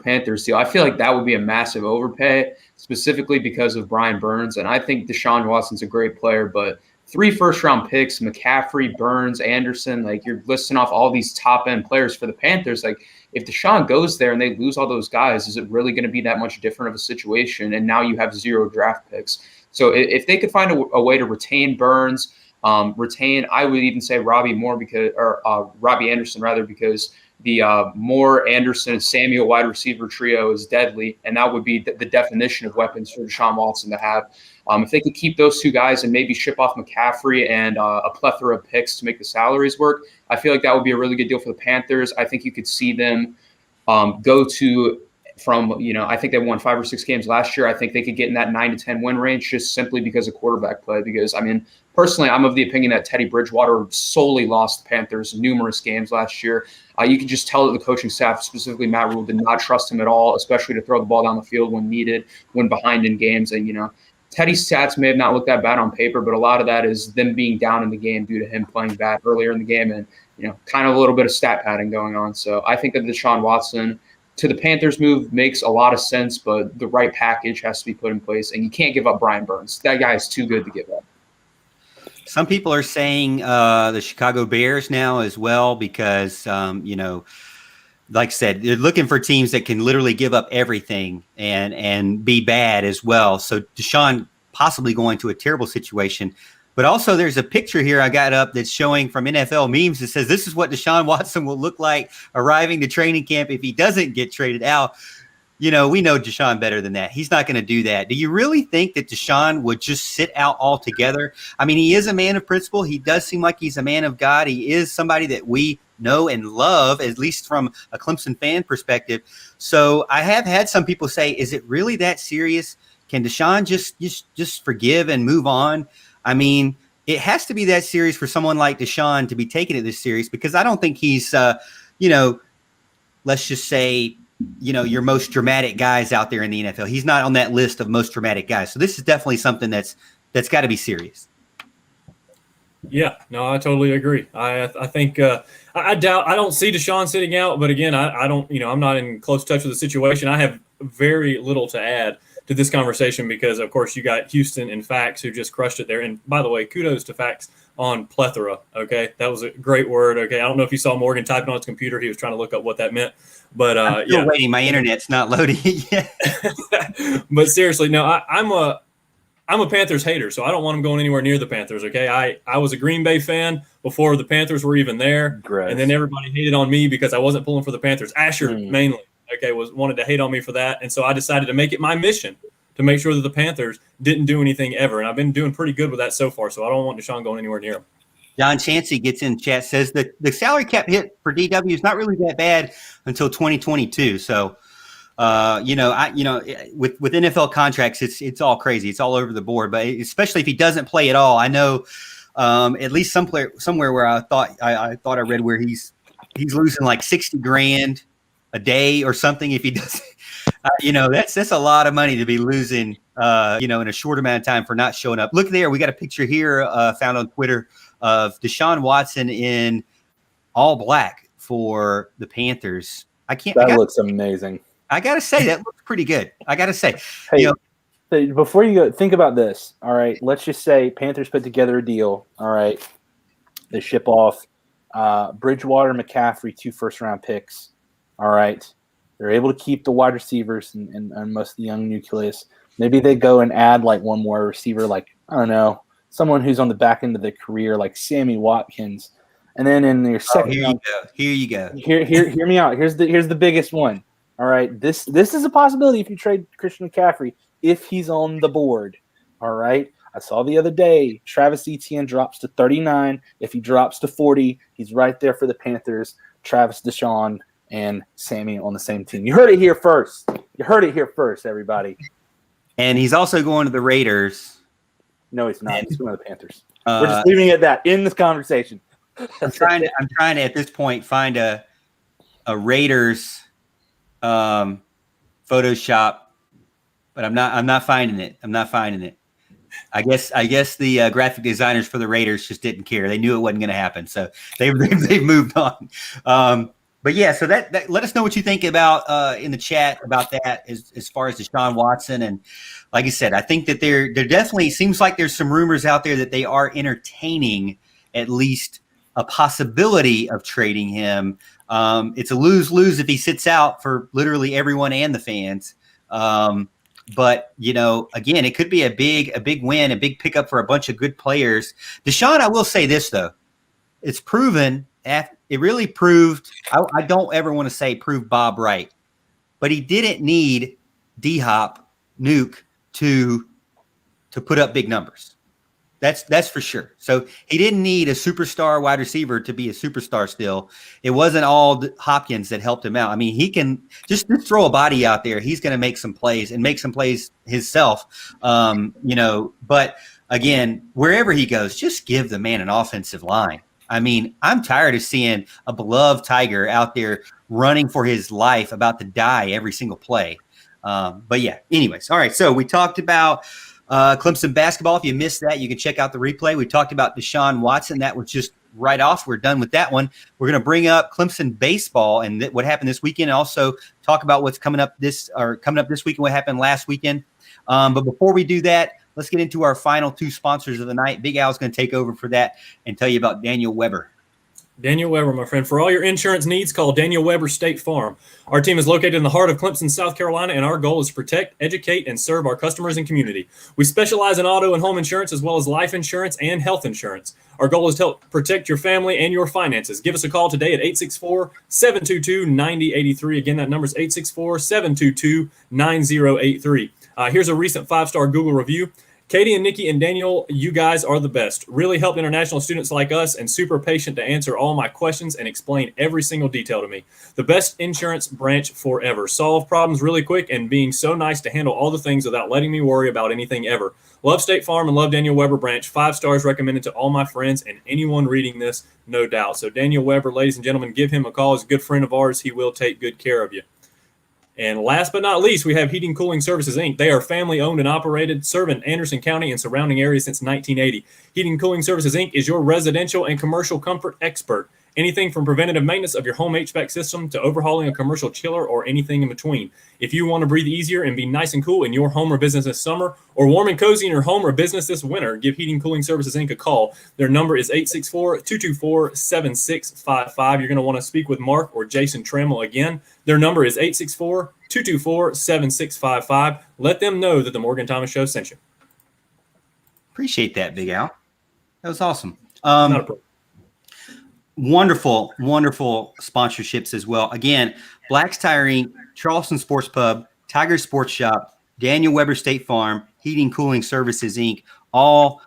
Panthers deal, I feel like that would be a massive overpay, specifically because of Brian Burns. And I think Deshaun Watson's a great player, but 3 first-round picks, McCaffrey, Burns, Anderson, like you're listing off all these top-end players for the Panthers. Like if Deshaun goes there and they lose all those guys, is it really going to be that much different of a situation? And now you have 0 draft picks. So if they could find a way to retain Burns, I would even say Robbie Anderson rather, because the Moore, Anderson, Samuel wide receiver trio is deadly, and that would be the definition of weapons for Deshaun Watson to have. If they could keep those 2 guys and maybe ship off McCaffrey and a plethora of picks to make the salaries work, I feel like that would be a really good deal for the Panthers. I think you could see them go to from, I think they won 5 or 6 games last year. I think they could get in that 9 to 10 win range just simply because of quarterback play. Because, personally, I'm of the opinion that Teddy Bridgewater solely lost the Panthers numerous games last year. You can just tell that the coaching staff, specifically Matt Rule, did not trust him at all, especially to throw the ball down the field when needed, when behind in games. And, Teddy's stats may have not looked that bad on paper, but a lot of that is them being down in the game due to him playing bad earlier in the game and, kind of a little bit of stat padding going on. So I think that Deshaun Watson to the Panthers move makes a lot of sense, but the right package has to be put in place, and you can't give up Brian Burns. That guy is too good to give up. Some people are saying the Chicago Bears now as well because, like I said, they're looking for teams that can literally give up everything and be bad as well. So Deshaun possibly going to a terrible situation. But also there's a picture here I got up that's showing from NFL memes that says this is what Deshaun Watson will look like arriving to training camp if he doesn't get traded out. We know Deshaun better than that. He's not going to do that. Do you really think that Deshaun would just sit out altogether? He is a man of principle. He does seem like he's a man of God. He is somebody that we know and love, at least from a Clemson fan perspective. So I have had some people say, is it really that serious? Can Deshaun just forgive and move on? It has to be that serious for someone like Deshaun to be taking it this serious, because I don't think he's, let's just say, your most dramatic guys out there in the NFL. He's not on that list of most dramatic guys. So this is definitely something that's got to be serious. Yeah, no, I totally agree. I think I don't see Deshaun sitting out, but again, I don't, I'm not in close touch with the situation. I have very little to add to this conversation because, of course, you got Houston and Fax who just crushed it there. And by the way, kudos to Fax on plethora. Okay, that was a great word. Okay, I don't know if you saw Morgan typing on his computer. He was trying to look up what that meant. But I'm still waiting. My internet's not loading yet. But seriously, no, I'm a Panthers hater, so I don't want him going anywhere near the Panthers. Okay, I was a Green Bay fan before the Panthers were even there, and then everybody hated on me because I wasn't pulling for the Panthers. Asher mainly, wanted to hate on me for that, and so I decided to make it my mission to make sure that the Panthers didn't do anything ever, and I've been doing pretty good with that so far. So I don't want Deshaun going anywhere near him. John Chansey gets in chat, says that the salary cap hit for DW is not really that bad until 2022. So, with NFL contracts, it's all crazy. It's all over the board, but especially if he doesn't play at all. I know at least somewhere where I thought I read where he's losing like $60,000 a day or something if he doesn't. That's a lot of money to be losing, in a short amount of time for not showing up. Look there, we got a picture here found on Twitter of Deshaun Watson in all black for the Panthers. That looks amazing. I gotta say that looks pretty good. I gotta say, hey, before you go, think about this. All right, let's just say Panthers put together a deal. All right, they ship off Bridgewater, McCaffrey, 2 first-round picks. All right, they're able to keep the wide receivers and most of the young nucleus. Maybe they go and add like one more receiver, like I don't know, someone who's on the back end of their career, like Sammy Watkins. And then in their second round, here you go. Hear me out. Here's the biggest one. All right, this is a possibility if you trade Christian McCaffrey if he's on the board. All right, I saw the other day Travis Etienne drops to 39. If he drops to 40, he's right there for the Panthers. Travis, Deshaun, and Sammy on the same team. You heard it here first. Everybody. And he's also going to the Raiders. No, he's not. He's going to the Panthers. We're just leaving it at that in this conversation. I'm trying to at this point find a Raiders Photoshop, but I'm not finding it. I guess the graphic designers for the Raiders just didn't care. They knew it wasn't going to happen, so they've moved on. But yeah, so that let us know what you think about in the chat about that as far as Deshaun Watson. And like I said, I think that there definitely seems like there's some rumors out there that they are entertaining at least a possibility of trading him. It's a lose-lose if he sits out for literally everyone and the fans. But again, it could be a big win, a big pickup for a bunch of good players. Deshaun, I will say this though, it's proven. It really proved. I don't ever want to say prove Bob right, but he didn't need D-Hop, Nuke to put up big numbers. That's for sure. So he didn't need a superstar wide receiver to be a superstar still. It wasn't all Hopkins that helped him out. I mean, he can just throw a body out there. He's going to make some plays and make some plays himself. But again, wherever he goes, just give the man an offensive line. I mean, I'm tired of seeing a beloved Tiger out there running for his life, about to die every single play. But yeah, anyways. All right. So we talked about Clemson basketball. If you missed that, you can check out the replay. We talked about Deshaun Watson. That was just right off. We're done with that one. We're going to bring up Clemson baseball and what happened this weekend, and also talk about what's coming up this weekend, what happened last weekend. But before we do that, let's get into our final two sponsors of the night. Big Al's going to take over for that and tell you about Daniel Weber. Daniel Weber, my friend. For all your insurance needs, call Daniel Weber State Farm. Our team is located in the heart of Clemson, South Carolina, and our goal is to protect, educate, and serve our customers and community. We specialize in auto and home insurance as well as life insurance and health insurance. Our goal is to help protect your family and your finances. Give us a call today at 864-722-9083. Again, that number is 864-722-9083. Here's a recent 5-star Google review. Katie and Nikki and Daniel, you guys are the best. Really helped international students like us and super patient to answer all my questions and explain every single detail to me. The best insurance branch forever. Solve problems really quick and being so nice to handle all the things without letting me worry about anything ever. Love State Farm and love Daniel Weber branch. 5 stars recommended to all my friends and anyone reading this, no doubt. So Daniel Weber, ladies and gentlemen, give him a call. He's a good friend of ours. He will take good care of you. And last but not least, we have Heating Cooling Services, Inc. They are family-owned and operated, serving Anderson County and surrounding areas since 1980. Heating Cooling Services, Inc. is your residential and commercial comfort expert. Anything from preventative maintenance of your home HVAC system to overhauling a commercial chiller or anything in between. If you want to breathe easier and be nice and cool in your home or business this summer, or warm and cozy in your home or business this winter, give Heating Cooling Services, Inc. a call. Their number is 864-224-7655. You're going to want to speak with Mark or Jason Trammell again. Their number is 864-224-7655. Let them know that the Morgan Thomas Show sent you. Appreciate that, Big Al. That was awesome. Not a problem. Wonderful sponsorships as well. Again, Black's Tire Inc., Charleston Sports Pub, Tiger Sports Shop, Daniel Weber State Farm, Heating Cooling Services Inc., all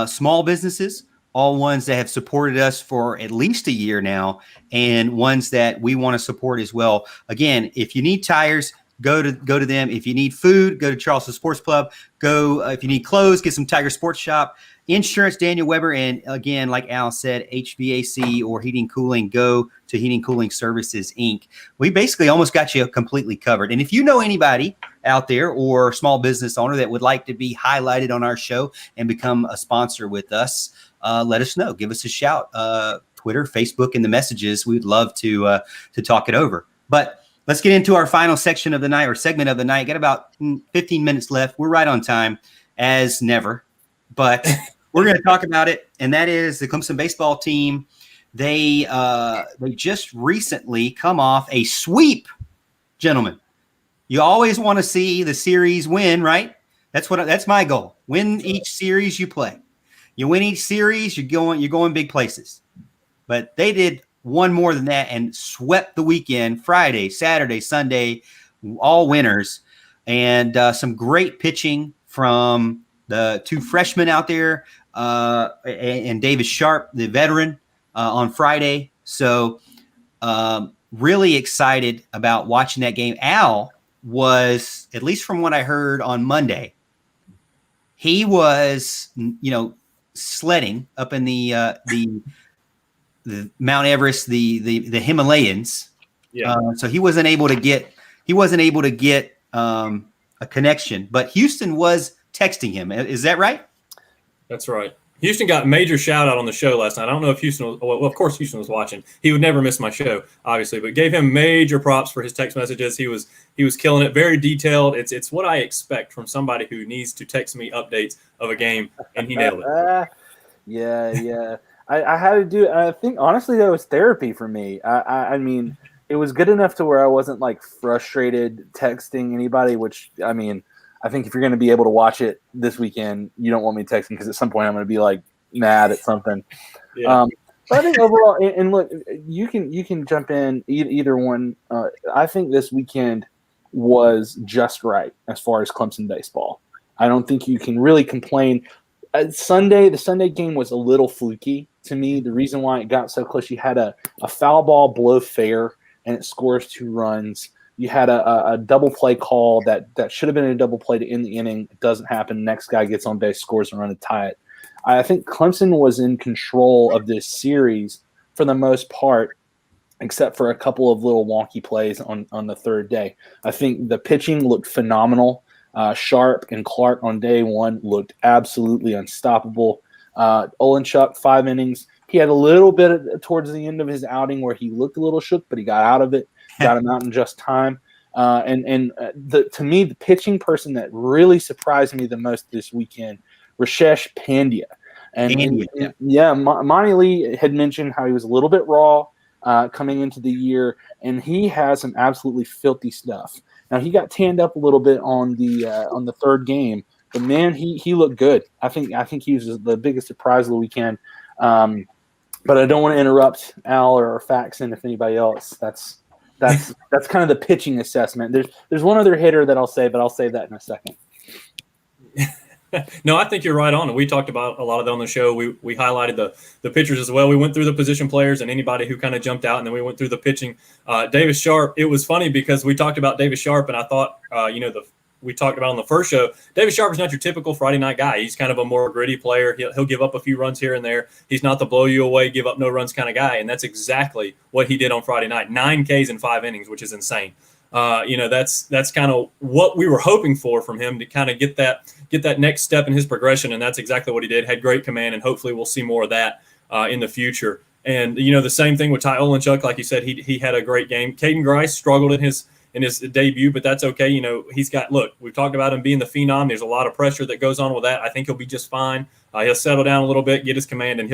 small businesses, all ones that have supported us for at least a year now, and ones that we want to support as well. Again, if you need tires, go to them. If you need food, go to Charleston Sports Club. If you need clothes, get some Tiger Sports Shop. Insurance, Daniel Weber, and again, like Al said, HVAC or heating cooling, go to Heating Cooling Services, Inc. We basically almost got you completely covered. And if you know anybody out there or small business owner that would like to be highlighted on our show and become a sponsor with us, let us know. Give us a shout. Twitter, Facebook, and the messages. We'd love to talk it over. But let's get into our final section of the night or segment of the night. Got about 15 minutes left. We're right on time, as never. But we're going to talk about it, and that is the Clemson baseball team. They just recently come off a sweep, gentlemen. You always want to see the series win, right? That's my goal. Win each series you play. You win each series, you're going big places. But they did one more than that and swept the weekend, Friday, Saturday, Sunday, all winners, and some great pitching from the 2 freshmen out there, and Davis Sharp, the veteran, on Friday. So really excited about watching that game. Al was, at least from what I heard on Monday, he was, sledding up in the Mount Everest, the Himalayas. Yeah. So he wasn't able to get a connection, but Houston was texting him. Is that right? That's right. Houston got major shout out on the show last night. I don't know if Houston was, well, of course Houston was watching. He would never miss my show, obviously, but gave him major props for his text messages. He was killing it, very detailed. It's what I expect from somebody who needs to text me updates of a game, and he nailed it. Yeah. I had to do it. I think honestly that was therapy for me. I mean, it was good enough to where I wasn't like frustrated texting anybody, which I mean, I think if you're going to be able to watch it this weekend, you don't want me texting because at some point I'm going to be like mad at something. Yeah. But I think overall, and look, you can jump in either one. I think this weekend was just right as far as Clemson baseball. I don't think you can really complain. the Sunday game was a little fluky to me. The reason why it got so close, you had a foul ball blow fair, and it scores 2 runs. You had a double play call that should have been a double play to end the inning. It doesn't happen. Next guy gets on base, scores, and run to tie it. I think Clemson was in control of this series for the most part, except for a couple of little wonky plays on the third day. I think the pitching looked phenomenal. Sharp and Clark on day 1 looked absolutely unstoppable. Olenchuk, 5 innings. He had a little bit towards the end of his outing where he looked a little shook, but he got out of it, got him out in just time. To me, the pitching person that really surprised me the most this weekend, Rashesh Pandya. Monty Lee had mentioned how he was a little bit raw coming into the year, and he has some absolutely filthy stuff. Now, he got tanned up a little bit on the third game, but man, he looked good. I think he was the biggest surprise of the weekend. But I don't want to interrupt Al or Faxon if anybody else. That's kind of the pitching assessment. There's one other hitter that I'll say, but I'll say that in a second. No, I think you're right on. And we talked about a lot of that on the show. We highlighted the pitchers as well. We went through the position players and anybody who kind of jumped out, and then we went through the pitching. Davis Sharp, it was funny because we talked about Davis Sharp, and I thought, we talked about on the first show, Davis Sharp is not your typical Friday night guy. He's kind of a more gritty player. He'll give up a few runs here and there. He's not the blow you away, give up no runs kind of guy, and that's exactly what he did on Friday night. 9 Ks in 5 innings, which is insane. That's kind of what we were hoping for from him, to kind of get that next step in his progression, and that's exactly what he did. Had great command, and hopefully we'll see more of that in the future. And the same thing with Ty Olenchuk, like you said, he had a great game. Caden Grice struggled in his debut, but that's okay. We've talked about him being the phenom. There's a lot of pressure that goes on with that. I think he'll be just fine. He'll settle down a little bit, get his command, and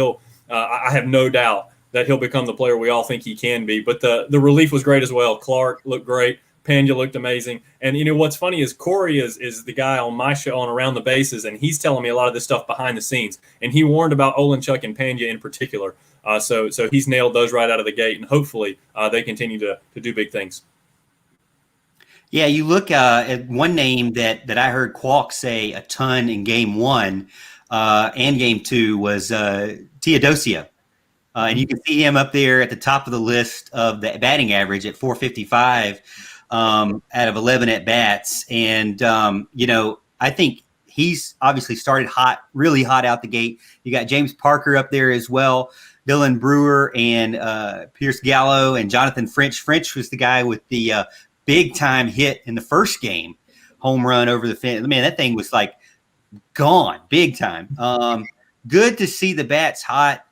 I have no doubt that he'll become the player we all think he can be. But the relief was great as well. Clark looked great. Pandya looked amazing. And what's funny is Corey is the guy on my show on Around the Bases, and he's telling me a lot of this stuff behind the scenes. And he warned about Olenchuk and Pandya in particular. So he's nailed those right out of the gate, and hopefully they continue to do big things. Yeah, you look at one name that I heard Kwok say a ton in Game 1 and Game 2 was Teodosia. And you can see him up there at the top of the list of the batting average at 455 out of 11 at-bats. And, I think he's obviously started really hot out the gate. You got James Parker up there as well, Dylan Brewer and Pierce Gallo and Jonathan French. French was the guy with the big-time hit in the first game, home run over the fence. Man, that thing was like gone, big time. Good to see the bats hot.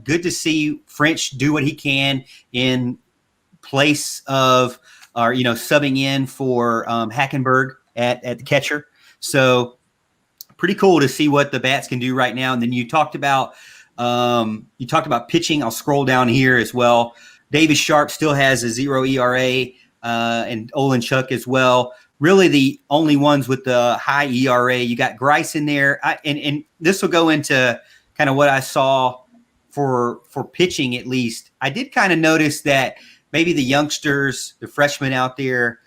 Good to see French do what he can in place of, subbing in for Hackenberg at the catcher. So pretty cool to see what the bats can do right now. And then you talked about pitching. I'll scroll down here as well. Davis Sharp still has a 0 ERA, and Olenchuk as well. Really the only ones with the high ERA. You got Grice in there. And this will go into kind of what I saw for pitching at least. I did kind of notice that maybe the youngsters, the freshmen out there,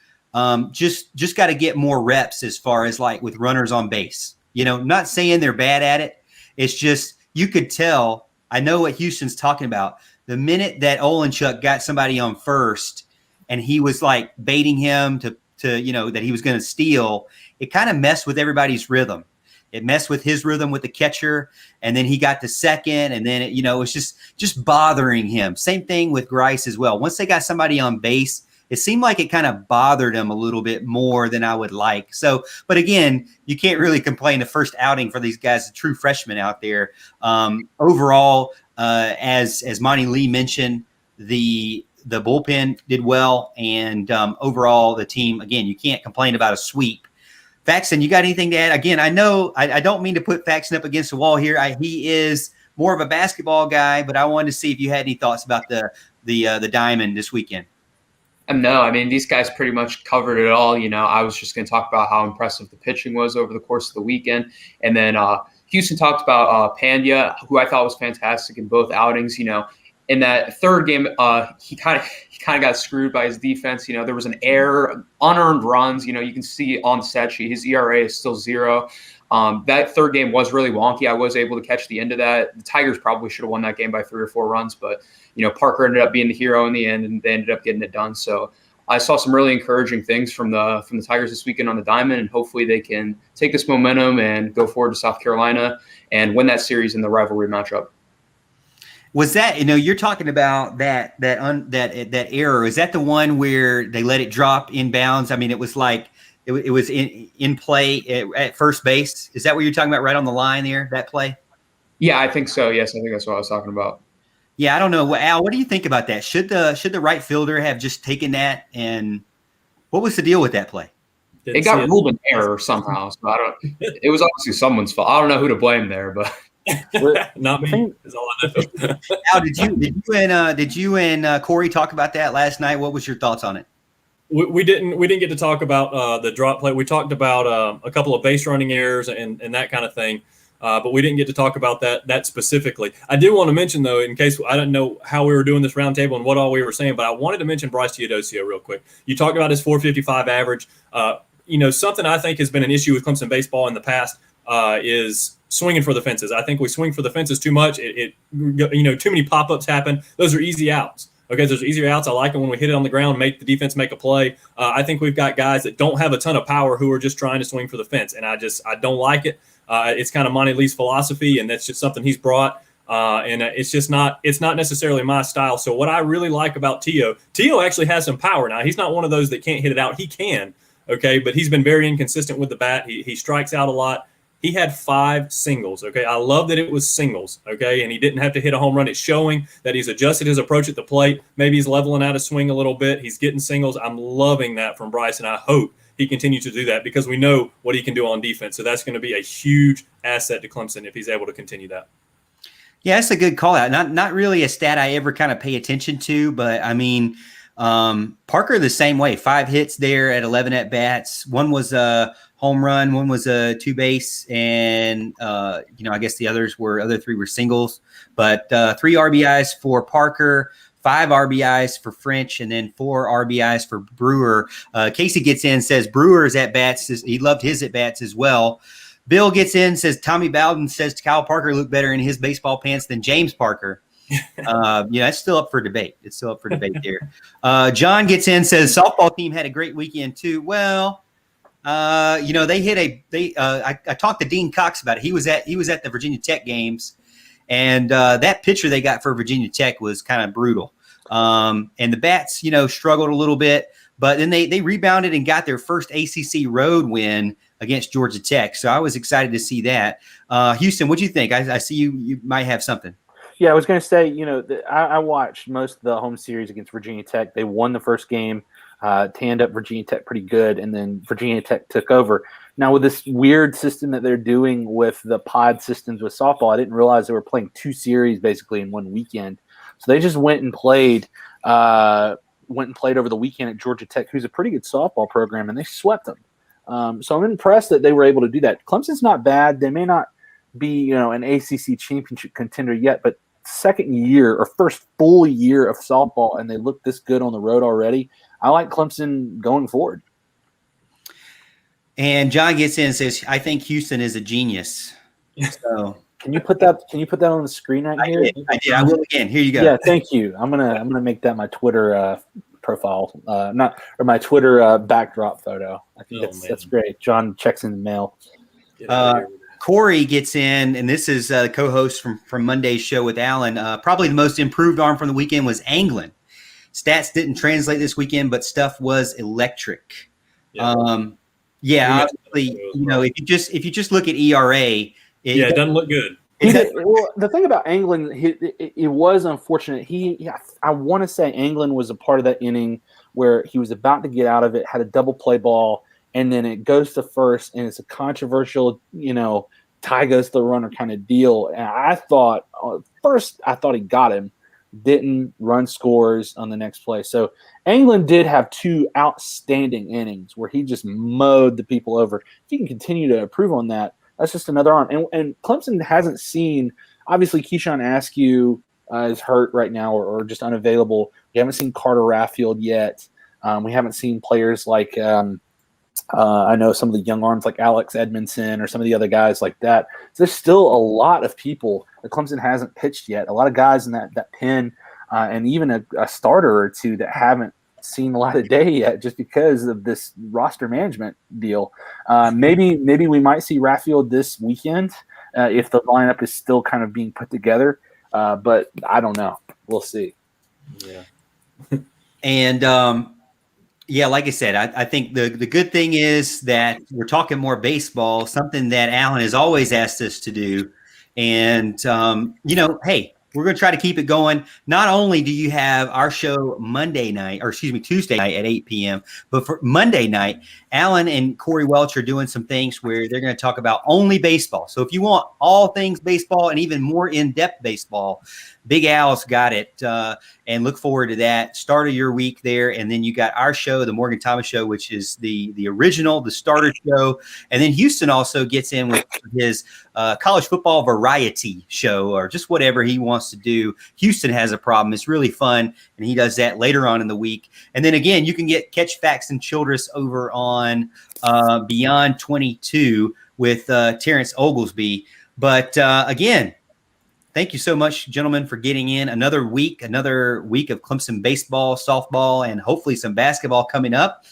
just got to get more reps as far as like with runners on base. Not saying they're bad at it. It's just you could tell. I know what Houston's talking about. The minute that Olenchuk got somebody on first and he was like baiting him to that he was going to steal, it kind of messed with everybody's rhythm. It messed with his rhythm with the catcher, and then he got to second, and then it was just bothering him. Same thing with Grice as well. Once they got somebody on base, it seemed like it kind of bothered him a little bit more than I would like. So, but again, you can't really complain. The first outing for these guys, the true freshmen out there. Overall, as Monty Lee mentioned, the bullpen did well, and overall the team, again, you can't complain about a sweep. Faxon, you got anything to add? Again, I know I don't mean to put Faxon up against the wall here. He is more of a basketball guy, but I wanted to see if you had any thoughts about the Diamond this weekend. No, I mean, these guys pretty much covered it all. I was just going to talk about how impressive the pitching was over the course of the weekend. And then Houston talked about Pandya, who I thought was fantastic in both outings. In that third game, he kind of got screwed by his defense. There was an error, unearned runs. You can see on the stat sheet his ERA is still 0. That third game was really wonky. I was able to catch the end of that. The Tigers probably should have won that game by 3 or 4 runs, but Parker ended up being the hero in the end, and they ended up getting it done. So I saw some really encouraging things from the Tigers this weekend on the diamond, and hopefully they can take this momentum and go forward to South Carolina and win that series in the rivalry matchup. Was that, you're talking about that error? Is that the one where they let it drop inbounds? I mean, it was like it was in play at first base. Is that what you're talking about, right on the line there, that play? Yeah, I think so. Yes, I think that's what I was talking about. Yeah, I don't know. Al, what do you think about that? Should the right fielder have just taken that, and what was the deal with that play? It got ruled an error somehow. So it was obviously someone's fault. I don't know who to blame there, but not me. Is all I know. Al, did you and Corey talk about that last night? What was your thoughts on it? We didn't get to talk about the drop play. We talked about a couple of base running errors and that kind of thing, but we didn't get to talk about that specifically. I did want to mention, though, in case I didn't know how we were doing this roundtable and what all we were saying, but I wanted to mention Bryce Teodosio real quick. You talked about his 4.55 average. Something I think has been an issue with Clemson baseball in the past is swinging for the fences. I think we swing for the fences too much. Too many pop-ups happen. Those are easy outs. Okay, there's easier outs. I like it when we hit it on the ground, make the defense make a play. I think we've got guys that don't have a ton of power who are just trying to swing for the fence, and I don't like it. It's kind of Monty Lee's philosophy, and that's just something he's brought. And it's not necessarily my style. So what I really like about Tio actually has some power. Now, he's not one of those that can't hit it out. He can, okay, but he's been very inconsistent with the bat. He strikes out a lot. He had 5 singles, okay? I love that it was singles, okay? And he didn't have to hit a home run. It's showing that he's adjusted his approach at the plate. Maybe he's leveling out his swing a little bit. He's getting singles. I'm loving that from Bryce, and I hope he continues to do that because we know what he can do on defense. So that's going to be a huge asset to Clemson if he's able to continue that. Yeah, that's a good call out. Not really a stat I ever kind of pay attention to, but I mean, Parker the same way. 5 hits there at 11 at bats. One was a home run, one was a 2 base, and I guess the other 3 were singles. But 3 RBIs for Parker, 5 RBIs for French, and then 4 RBIs for Brewer. Casey gets in, says Brewer's at bats. He loved his at bats as well. Bill gets in, says Tommy Bowden says Kyle Parker looked better in his baseball pants than James Parker. It's still up for debate. It's still up for debate there. John gets in, says softball team had a great weekend too. Well, they hit I talked to Dean Cox about it. He was at the Virginia Tech games, and that pitcher they got for Virginia Tech was kind of brutal. And the bats, struggled a little bit, but then they rebounded and got their first ACC road win against Georgia Tech. So I was excited to see that. Houston, what do you think? I see you might have something. Yeah, I was going to say, I watched most of the home series against Virginia Tech. They won the first game, tanned up Virginia Tech pretty good, and then Virginia Tech took over. Now, with this weird system that they're doing with the pod systems with softball, I didn't realize they were playing 2 series basically in one weekend. So they just went and played over the weekend at Georgia Tech, who's a pretty good softball program, and they swept them. So I'm impressed that they were able to do that. Clemson's not bad. They may not be, an ACC championship contender yet, but second year or first full year of softball, and they look this good on the road already. I like Clemson going forward. And John gets in and says, I think Houston is a genius. So Can you put that on the screen right here? I did. I will again. Here you go. Yeah, thank you. I'm gonna make that my Twitter profile, my Twitter backdrop photo. I think that's great. John checks in the mail. Corey gets in, and this is the co-host from Monday's show with Alan. Probably the most improved arm from the weekend was Anglin. Stats didn't translate this weekend, but stuff was electric. Yeah. Obviously, if you just look at ERA, it doesn't look good. Well, the thing about Anglin, it was unfortunate. I want to say Anglin was a part of that inning where he was about to get out of it, had a double play ball, and then it goes to first, and it's a controversial, tie goes to the runner kind of deal. And I thought he got him, didn't run scores on the next play. So Anglin did have 2 outstanding innings where he just mowed the people over. If he can continue to improve on that, that's just another arm. And Clemson hasn't seen – obviously Keyshawn Askew is hurt right now or just unavailable. We haven't seen Carter Raffield yet. We haven't seen players like I know some of the young arms like Alex Edmondson or some of the other guys like that. So there's still a lot of people that Clemson hasn't pitched yet. A lot of guys in that pen, and even a starter or two that haven't seen a lot of day yet, just because of this roster management deal. Maybe we might see Raffield this weekend if the lineup is still kind of being put together. But I don't know. We'll see. Yeah. And yeah, like I said, I think the good thing is that we're talking more baseball, something that Alan has always asked us to do. And, hey, we're going to try to keep it going. Not only do you have our show Tuesday night at 8 p.m., but for Monday night, Alan and Corey Welch are doing some things where they're going to talk about only baseball. So if you want all things baseball and even more in-depth baseball, Big Al's got it. And look forward to that. Start of your week there. And then you got our show, the Morgan Thomas Show, which is the original, the starter show. And then Houston also gets in with his college football variety show, or just whatever he wants to do. Houston has a problem. It's really fun. And he does that later on in the week. And then again, you can catch Facts and Childress over on Beyond 22 with Terrence Oglesby. But again, thank you so much, gentlemen, for getting in another week of Clemson baseball, softball, and hopefully some basketball coming up.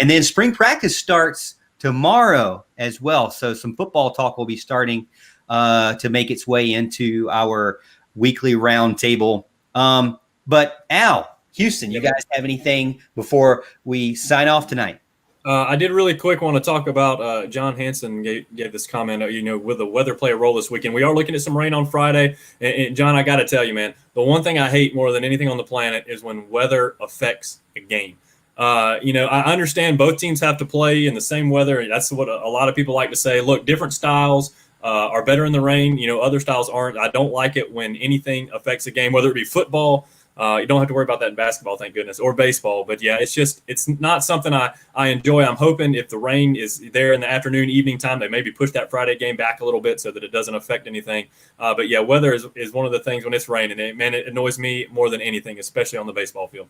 And then spring practice starts tomorrow as well. So some football talk will be starting to make its way into our weekly roundtable. But Al, Houston, you guys have anything before we sign off tonight? I did really quick want to talk about John Hanson gave this comment, with the weather play a role this weekend. We are looking at some rain on Friday. And John, I got to tell you, man, the one thing I hate more than anything on the planet is when weather affects a game. I understand both teams have to play in the same weather. That's what a lot of people like to say. Look, different styles are better in the rain. Other styles aren't. I don't like it when anything affects a game, whether it be football. You don't have to worry about that in basketball, thank goodness, or baseball. But, yeah, it's not something I enjoy. I'm hoping if the rain is there in the afternoon, evening time, they maybe push that Friday game back a little bit so that it doesn't affect anything. But, yeah, weather is one of the things when it's raining. It annoys me more than anything, especially on the baseball field.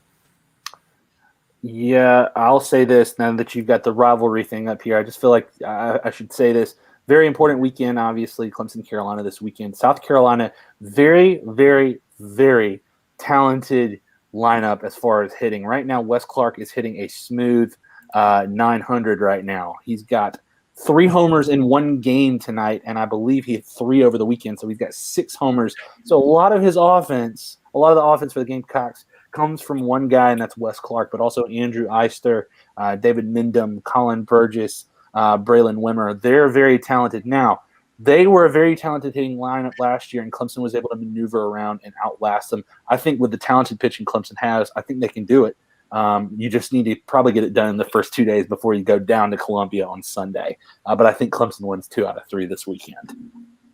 Yeah, I'll say this now that you've got the rivalry thing up here. I just feel like I should say this. Very important weekend, obviously, Clemson, Carolina this weekend. South Carolina, very, very, very talented lineup as far as hitting. Right now, Wes Clark is hitting a smooth 900 right now. He's got 3 homers in one game tonight, and I believe he hit 3 over the weekend, so he's got 6 homers. So a lot of the offense for the Gamecocks comes from one guy, and that's Wes Clark, but also Andrew Eister, David Mindham, Colin Burgess, Braylon Wimmer. They're very talented. Now, they were a very talented hitting lineup last year, and Clemson was able to maneuver around and outlast them. I think with the talented pitching Clemson has, I think they can do it. You just need to probably get it done in the first 2 days before you go down to Columbia on Sunday. But I think Clemson wins 2 out of 3 this weekend.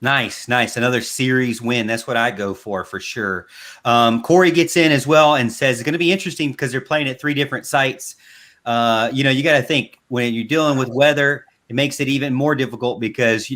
Nice. Another series win. That's what I go for sure. Corey gets in as well and says it's going to be interesting because they're playing at 3 different sites. You got to think when you're dealing with weather, it makes it even more difficult because,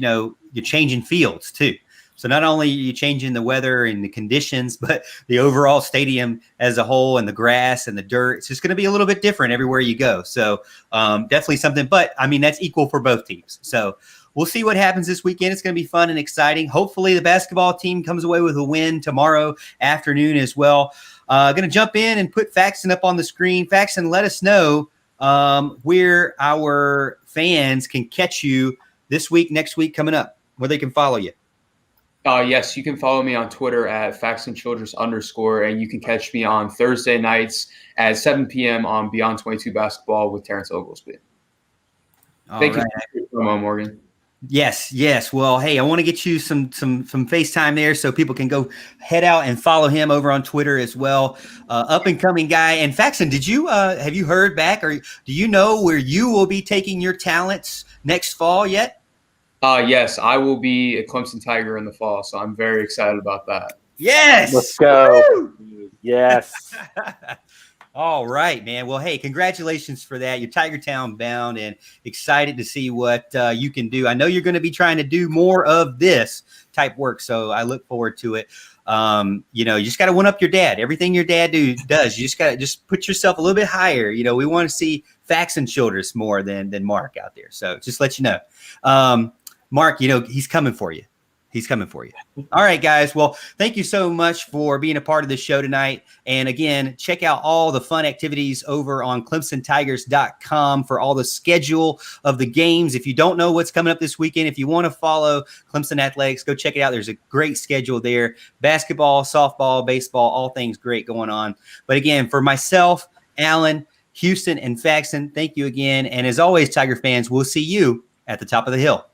you're changing fields too. So not only are you changing the weather and the conditions, but the overall stadium as a whole and the grass and the dirt, it's just going to be a little bit different everywhere you go. So definitely something, but I mean, that's equal for both teams. So we'll see what happens this weekend. It's going to be fun and exciting. Hopefully the basketball team comes away with a win tomorrow afternoon as well. Going to jump in and put Faxon up on the screen. Faxon, let us know where our fans can catch you this week, next week, coming up, where they can follow you. Yes, you can follow me on Twitter at FaxonChildress_, and you can catch me on Thursday nights at 7 p.m. on Beyond 22 Basketball with Terrence Oglesby. Thank you for coming on, Morgan. Yes. Well, hey, I want to get you some FaceTime there so people can go head out and follow him over on Twitter as well. Up and coming guy. And Faxon, have you heard back, or do you know where you will be taking your talents next fall yet? Yes, I will be a Clemson Tiger in the fall, so I'm very excited about that. Yes. Let's go. Woo! Yes. All right, man. Well, hey, congratulations for that. You're Tiger Town bound and excited to see what you can do. I know you're going to be trying to do more of this type work, so I look forward to it. You just got to one up your dad. Everything your dad does, you just got to put yourself a little bit higher. We want to see facts and shoulders more than Mark out there. So just let you know. Mark, he's coming for you. He's coming for you. All right, guys. Well, thank you so much for being a part of the show tonight. And again, check out all the fun activities over on ClemsonTigers.com for all the schedule of the games. If you don't know what's coming up this weekend, if you want to follow Clemson Athletics, go check it out. There's a great schedule there. Basketball, softball, baseball, all things great going on. But again, for myself, Alan, Houston, and Faxon, thank you again. And as always, Tiger fans, we'll see you at the top of the hill.